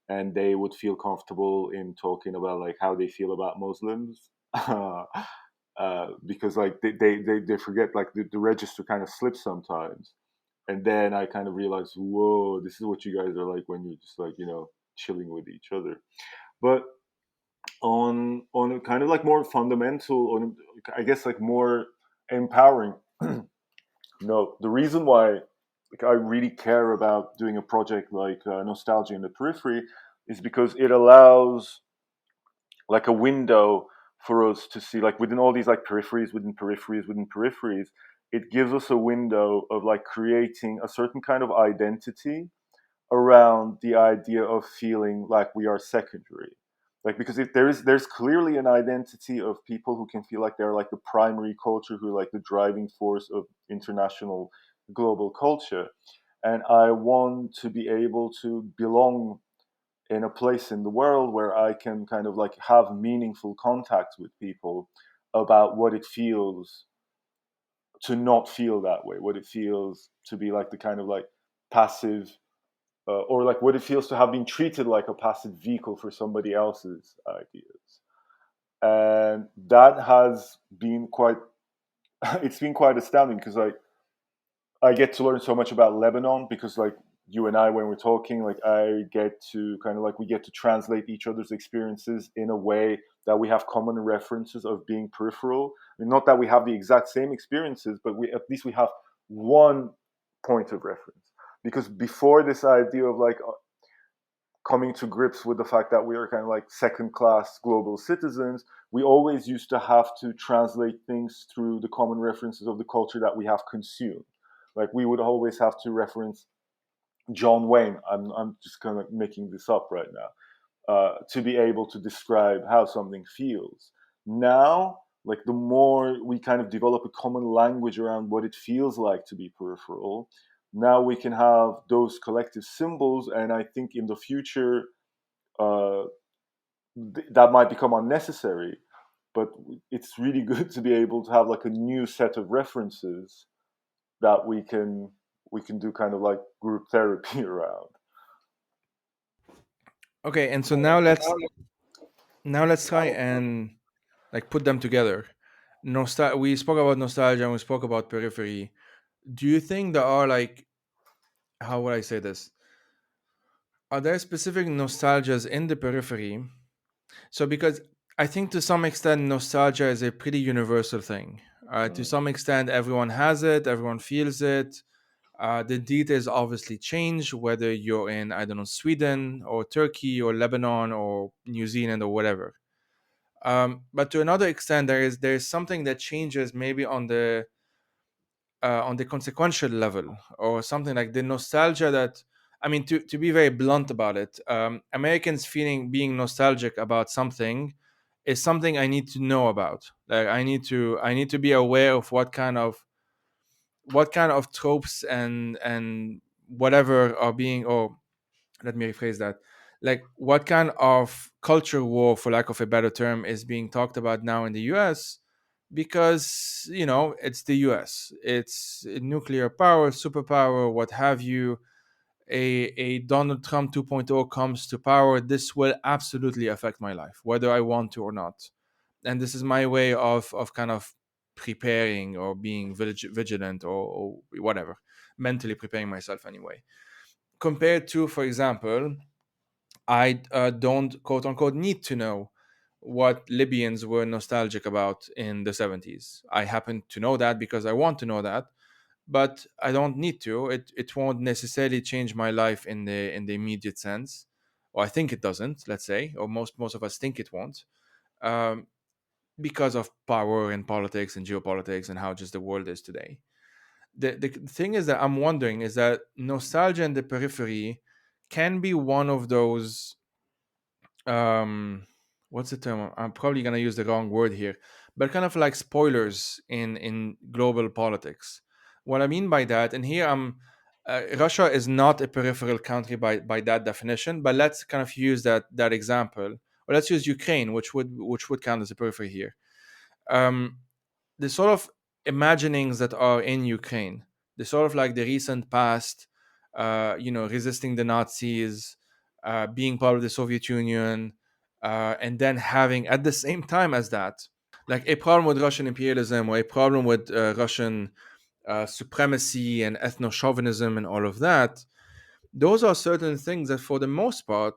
and they would feel comfortable in talking about, like, how they feel about Muslims. Because, like, they forget, like, the register kind of slips sometimes. And then I kind of realized, whoa, this is what you guys are like when you're just, like, chilling with each other. But on a kind of, like, more fundamental, on, I guess, like, more empowering no, the reason why, like, I really care about doing a project like Nostalgia in the Periphery is because it allows, like, a window for us to see, like, within all these, like, peripheries within peripheries within peripheries, it gives us a window of, like, creating a certain kind of identity around the idea of feeling like we are secondary. Like, because if there's clearly an identity of people who can feel like they're, like, the primary culture, who are, like, the driving force of international global culture. And I want to be able to belong in a place in the world where I can kind of, like, have meaningful contact with people about what it feels to not feel that way, what it feels to be, like, the kind of, like, passive, or, like, what it feels to have been treated like a passive vehicle for somebody else's ideas. And that has been quite it's been quite astounding, because, like, I get to learn so much about Lebanon, because, like, you and I, when we're talking, like, I get to kind of, like, we get to translate each other's experiences in a way that we have common references of being peripheral. I mean, not that we have the exact same experiences, but we, at least we have one point of reference. Because before this idea of like coming to grips with the fact that we are kind of like second class global citizens, we always used to have to translate things through the common references of the culture that we have consumed. Like we would always have to reference John Wayne. I'm just kind of making this up right now, to be able to describe how something feels. Now, like the more we kind of develop a common language around what it feels like to be peripheral, now we can have those collective symbols. And I think in the future, uh, that might become unnecessary. But it's really good to be able to have like a new set of references that we can do kind of like group therapy around. Okay, and so now let's try and like put them together. We spoke about nostalgia and we spoke about periphery. Do you think there are like, how would I say this? Are there specific nostalgias in the periphery? So because I think to some extent nostalgia is a pretty universal thing. To Mm. some extent, everyone has it, everyone feels it. The details obviously change whether you're in, I don't know, Sweden or Turkey or Lebanon or New Zealand or whatever. But to another extent, there is something that changes maybe on the consequential level, or something like the nostalgia that, I mean, to be very blunt about it, Americans feeling being nostalgic about something is something I need to know about. Like I need to be aware of what kind of tropes and whatever are being, or let me rephrase that, like what kind of culture war, for lack of a better term, is being talked about now in the US, because it's the US, it's a nuclear power, superpower, what have you. A Donald Trump 2.0 comes to power, this will absolutely affect my life whether I want to or not. And this is my way of kind of preparing or being vigilant, or whatever, mentally preparing myself anyway, compared to, for example, I don't quote unquote need to know what Libyans were nostalgic about in the 70s. I happen to know that because I want to know that, but I don't need to. It won't necessarily change my life in the immediate sense, or I think it doesn't. Let's say, or most of us think it won't, um, because of power and politics and geopolitics and how just the world is today. The thing is that I'm wondering is that nostalgia and the periphery can be one of those, um what's the term, I'm probably going to use the wrong word here, but kind of like spoilers in global politics. What I mean by that, and here I'm Russia is not a peripheral country by that definition, but let's kind of use that example, or let's use Ukraine, which would count as a periphery here. um the sort of imaginings that are in Ukraine, the sort of like the recent past, resisting the Nazis, being part of the Soviet Union, and then having at the same time as that, like a problem with Russian imperialism, or a problem with Russian supremacy and ethno chauvinism and all of that. Those are certain things that, for the most part,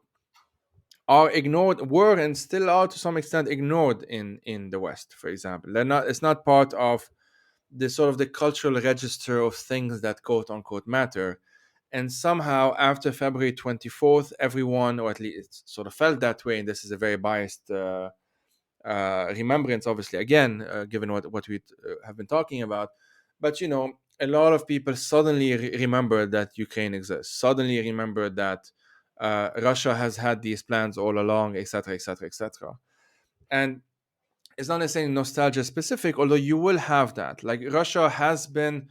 are ignored, were and still are to some extent ignored in the West. For example, they're not. It's not part of the sort of the cultural register of things that quote unquote matter. And somehow after February 24th, everyone, or at least it sort of felt that way, and this is a very biased remembrance, obviously, again, given what we have been talking about. But, a lot of people suddenly remembered that Ukraine exists, suddenly remembered that Russia has had these plans all along, etc., etc., etc. And it's not necessarily nostalgia specific, although you will have that. Like Russia has been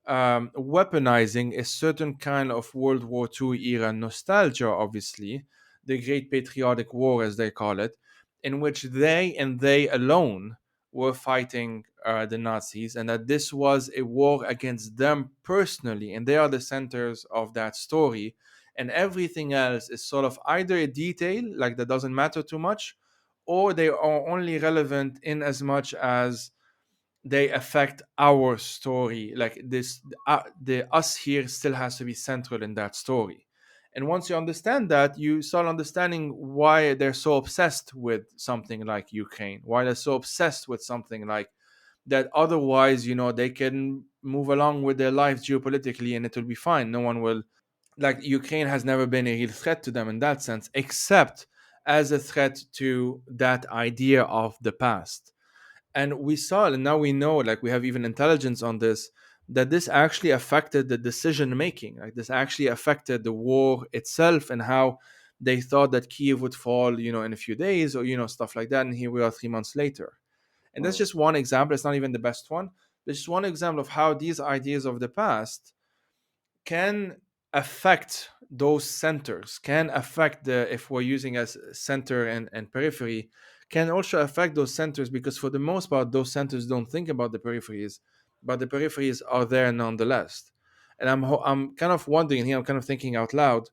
weaponizing a certain kind of World War II era nostalgia, obviously, the Great Patriotic War, as they call it, in which they and they alone were fighting the Nazis, and that this was a war against them personally, and they are the centers of that story. And everything else is sort of either a detail, like that doesn't matter too much, or they are only relevant in as much as they affect our story. Like this, the us here still has to be central in that story. And once you understand that, you start understanding why they're so obsessed with something like Ukraine, why they're so obsessed with something like that. Otherwise, they can move along with their lives geopolitically and it will be fine. No one will, like, Ukraine has never been a real threat to them in that sense, except as a threat to that idea of the past. And we saw, and now we know, like, we have even intelligence on this, that this actually affected the decision making. Like, this actually affected the war itself and how they thought that Kiev would fall, in a few days, or stuff like that. And here we are 3 months later. And that's Mm. just one example. It's not even the best one. It's just one example of how these ideas of the past can affect those centers, can affect the, if we're using as center and periphery, can also affect those centers, because for the most part those centers don't think about the peripheries, but the peripheries are there nonetheless. And I'm kind of wondering here, I'm kind of thinking out loud,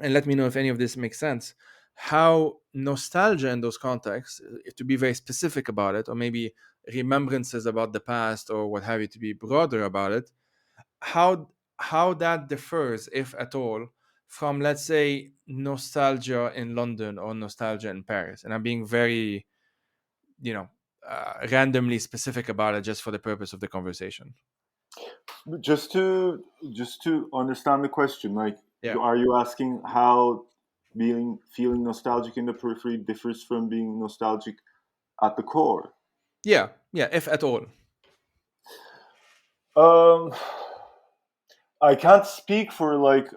and let me know if any of this makes sense, how nostalgia in those contexts, to be very specific about it, or maybe remembrances about the past or what have you, to be broader about it, how how that differs, if at all, from, let's say, nostalgia in London or nostalgia in Paris. And I'm being very, you know randomly specific about it, just for the purpose of the conversation. Just to understand the question, like, Yeah, are you asking how being feeling nostalgic in the periphery differs from being nostalgic at the core? yeah, yeah, if at all. Um, I can't speak for like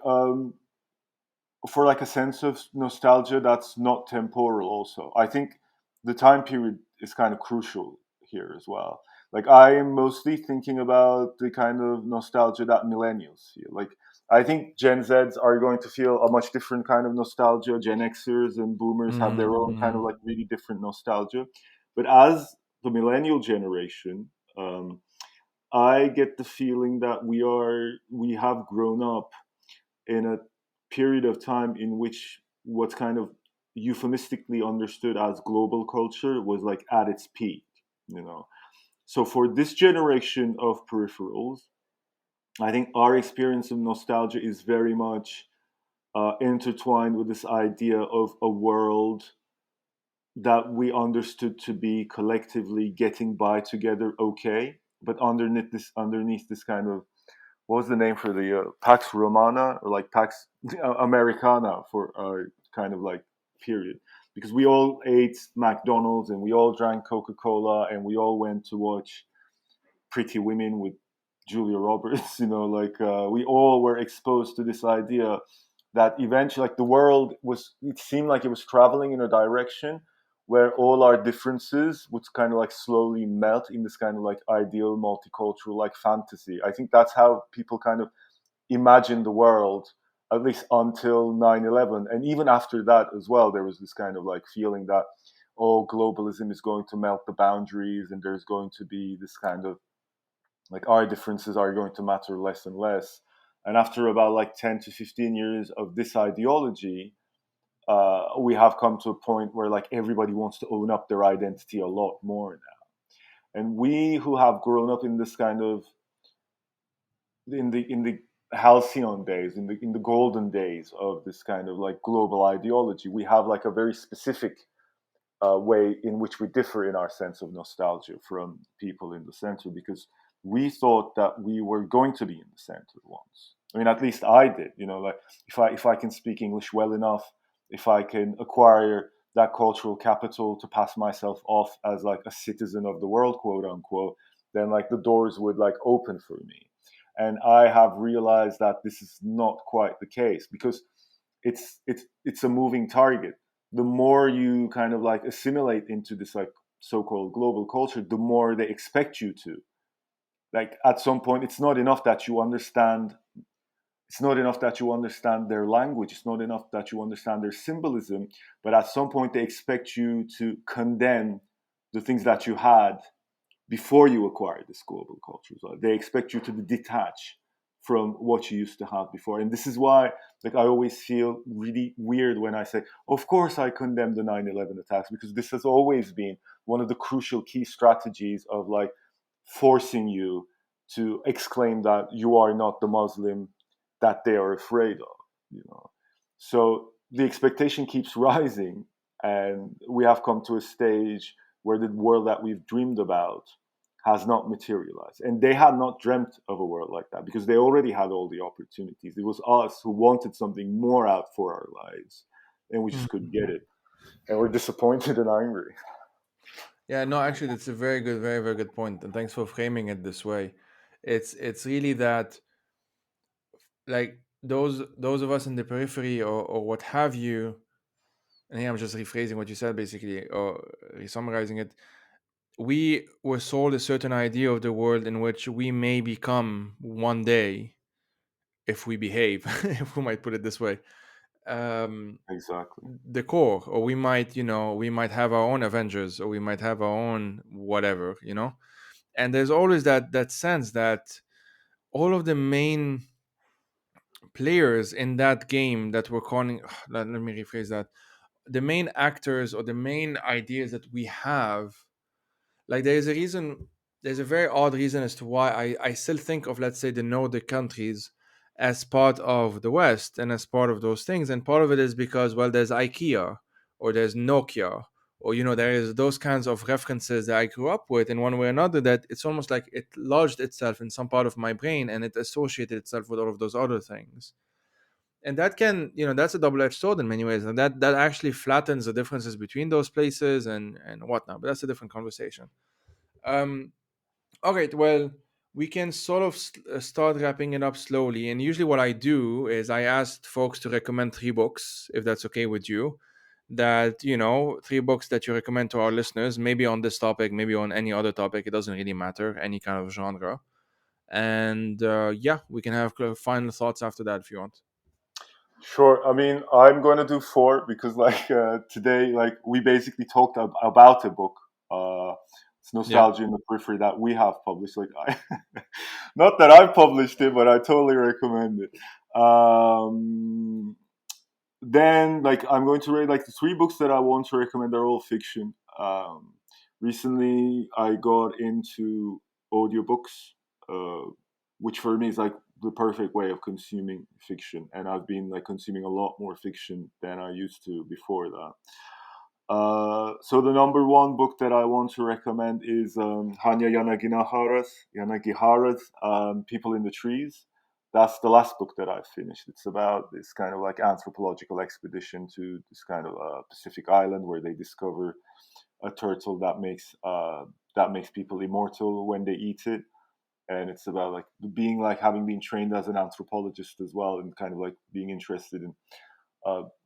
a sense of nostalgia that's not temporal. Also, I think the time period is kind of crucial here as well. Like, I am mostly thinking about the kind of nostalgia that millennials feel. Like, I think Gen Zs are going to feel a much different kind of nostalgia. Gen Xers and boomers have their own kind of Mm-hmm. like really different nostalgia. But as the millennial generation, I get the feeling that we have grown up in a period of time in which what's kind of euphemistically understood as global culture was like at its peak, you know. So for this generation of peripherals, I think our experience of nostalgia is very much intertwined with this idea of a world that we understood to be collectively getting by together, okay, but underneath this kind of, what was the name for the Pax Romana, or like Pax Americana for kind of like period, because we all ate McDonald's and we all drank Coca-Cola and we all went to watch Pretty Women with Julia Roberts. Like, we all were exposed to this idea that eventually, like, the world was, it seemed like it was traveling in a direction where all our differences would kind of like slowly melt in this kind of like ideal multicultural like fantasy. I think that's how people kind of imagine the world, at least until 9/11. And even after that as well, there was this kind of like feeling that, oh, globalism is going to melt the boundaries and there's going to be this kind of like our differences are going to matter less and less. And after about like 10 to 15 years of this ideology, we have come to a point where like everybody wants to own up their identity a lot more now. And we who have grown up in this kind of, in the halcyon days, in the golden days of this kind of like global ideology, we have like a very specific way in which we differ in our sense of nostalgia from people in the center, because we thought that we were going to be in the center once. I mean, at least I did. Like, if I can speak English well enough, if I can acquire that cultural capital to pass myself off as like a citizen of the world, quote unquote, then like the doors would like open for me. And I have realized that this is not quite the case, because it's a moving target. The more you kind of like assimilate into this like so-called global culture, the more they expect you to. Like, at some point, it's not enough that you understand their language, it's not enough that you understand their symbolism, but at some point they expect you to condemn the things that you had before you acquire this global culture. So they expect you to detach from what you used to have before. And this is why, like, I always feel really weird when I say, of course I condemn the 9/11 attacks, because this has always been one of the crucial key strategies of like forcing you to exclaim that you are not the Muslim that they are afraid of. So the expectation keeps rising, and we have come to a stage where the world that we've dreamed about has not materialized. And they had not dreamt of a world like that because they already had all the opportunities. It was us who wanted something more out for our lives, and we just couldn't get it. And we're disappointed and angry. Yeah, no, actually, that's a very good, very, very good point, and thanks for framing it this way. It's really that, like, those of us in the periphery, or what have you, and here I'm just rephrasing what you said, basically, or re-summarizing it. We were sold a certain idea of the world in which we may become one day if we behave, if we might put it this way. Um, Exactly. the core, or we might, we might have our own Avengers, or we might have our own whatever, and there's always that sense that all of the main players in that game that we're calling let me rephrase that, the main actors or the main ideas that we have, like there's a very odd reason as to why I still think of, let's say, the Nordic countries as part of the West and as part of those things. And part of it is because, well, there's IKEA, or there's Nokia, or there is those kinds of references that I grew up with in one way or another, that it's almost like it lodged itself in some part of my brain and it associated itself with all of those other things. And that can, that's a double-edged sword in many ways, and that actually flattens the differences between those places and whatnot, but that's a different conversation. um all right, well, we can sort of start wrapping it up slowly, and usually what I do is I ask folks to recommend 3 books, if that's okay with you, that 3 books that you recommend to our listeners, maybe on this topic, maybe on any other topic, it doesn't really matter, any kind of genre. And yeah, we can have final thoughts after that if you want. Sure. I mean, I'm going to do four because, like, today, like, we basically talked about a book. It's Yeah. Nostalgia in the Periphery that we have published. Like, not that I published it, but I totally recommend it. Then, like, I'm going to read, like, the 3 books that I want to recommend are all fiction. Recently, I got into audiobooks, uh, which for me is like the perfect way of consuming fiction, and I've been like consuming a lot more fiction than I used to before that. So the number one book that I want to recommend is Hanya Yanagihara's People in the Trees. That's the last book that I've finished. It's about this kind of like anthropological expedition to this kind of Pacific island where they discover a turtle that makes people immortal when they eat it. And it's about like being like having been trained as an anthropologist as well, and kind of like being interested in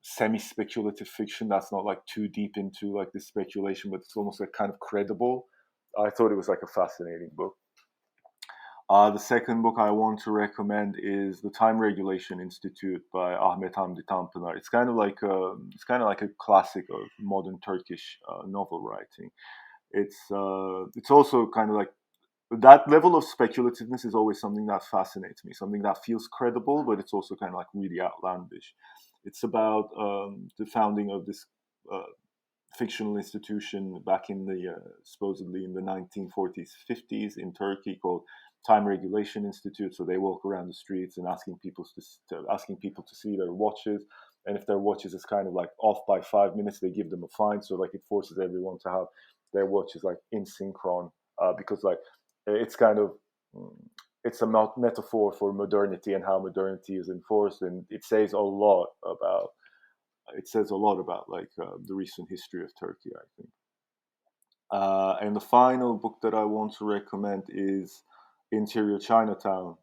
semi-speculative fiction that's not like too deep into like the speculation, but it's almost like kind of credible. I thought it was like a fascinating book. The second book I want to recommend is The Time Regulation Institute by Ahmet Hamdi Tanpınar. It's kind of like a classic of modern Turkish novel writing. It's also kind of like that level of speculativeness is always something that fascinates me, something that feels credible, but it's also kind of like really outlandish. It's about the founding of this uh, fictional institution back in the supposedly in the 1940s, 50s in Turkey called Time Regulation Institute. So they walk around the streets and asking people to see their watches, and if their watches is kind of like off by 5 minutes, they give them a fine. So like it forces everyone to have their watches like in synchron, because like it's kind of mm, it's a metaphor for modernity and how modernity is enforced, and it says a lot about like the recent history of Turkey, I think. And the final book that I want to recommend is Interior Chinatown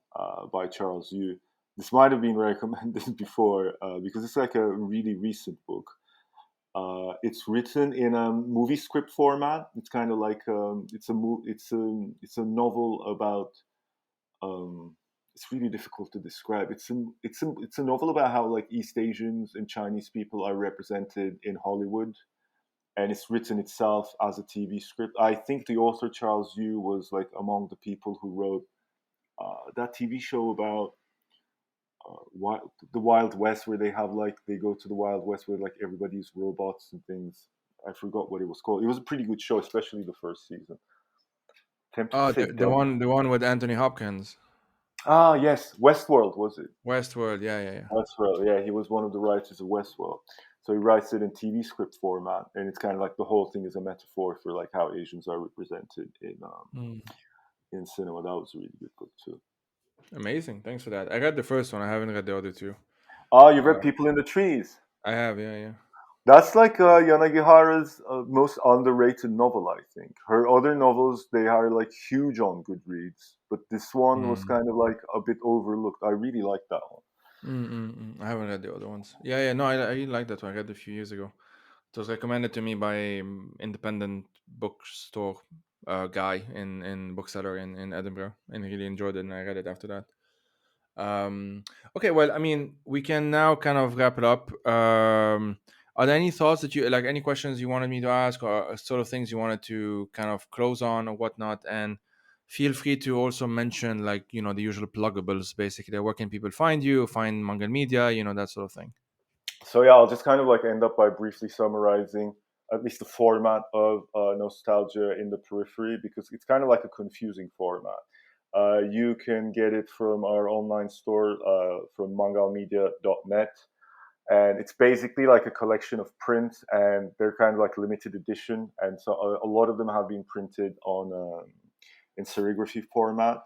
by Charles Yu. This might have been recommended before because it's like a really recent book. It's written in a movie script format. It's kind of like it's a novel about it's really difficult to describe. It's a novel about how like East Asians and Chinese people are represented in Hollywood, and it's written itself as a TV script. I think the author Charles Yu was like among the people who wrote that TV show about the Wild West, where they go to the Wild West where like everybody's robots and things. I forgot what it was called. It was a pretty good show, especially the first season. Tempted to Oh, think the of one with Anthony Hopkins. yes, Westworld was it? Westworld, yeah, yeah, yeah. Westworld, yeah, he was one of the writers of Westworld. So he writes it in TV script format, and it's kind of like the whole thing is a metaphor for like how Asians are represented in Mm. in cinema. That was a really good book too. Amazing. Thanks for that. I read the first one. I haven't read the other two. Ah, you read Uh, People in the Trees. I have, yeah, yeah. That's like Yanagihara's most underrated novel, I think. Her other novels, they are like huge on Goodreads, but this one was Mm. kind of like a bit overlooked. I really like that one. I haven't read the other ones. Yeah, yeah. No, I really like that one. I read it a few years ago. It was recommended to me by independent bookstore guy in bookseller in Edinburgh, and I really enjoyed it. And I read it after that. Um, okay, well, I mean, we can now kind of wrap it up. Are there any thoughts that you like, any questions you wanted me to ask, or sort of things you wanted to kind of close on or whatnot? And feel free to also mention, like, the usual pluggables, basically. Where can people find you, find Mangal Media, that sort of thing? So yeah, I'll just kind of like end up by briefly summarizing at least the format of nostalgia in the periphery, because it's kind of like a confusing format. You can get it from our online store, from mangalmedia.net, and it's basically like a collection of prints, and they're kind of like limited edition, and so a lot of them have been printed on in serigraphy format.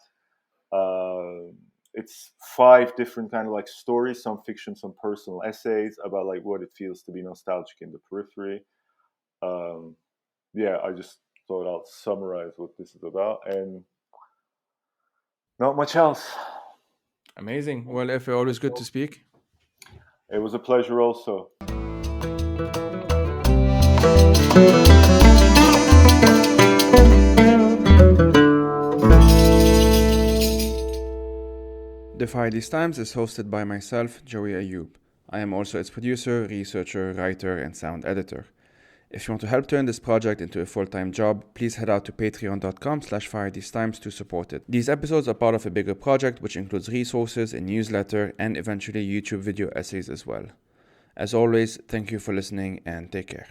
uh, it's 5 different kind of like stories, some fiction, some personal essays about like what it feels to be nostalgic in the periphery. um, yeah, I just thought I'll summarize what this is about, and not much else. Amazing. Well, if always good to speak. It was a pleasure also. Defy These Times is hosted by myself, Joey Ayoub. I am also its producer, researcher, writer, and sound editor. If you want to help turn this project into a full-time job, please head out to patreon.com/firethesetimes to support it. These episodes are part of a bigger project which includes resources, a newsletter, and eventually YouTube video essays as well. As always, thank you for listening and take care.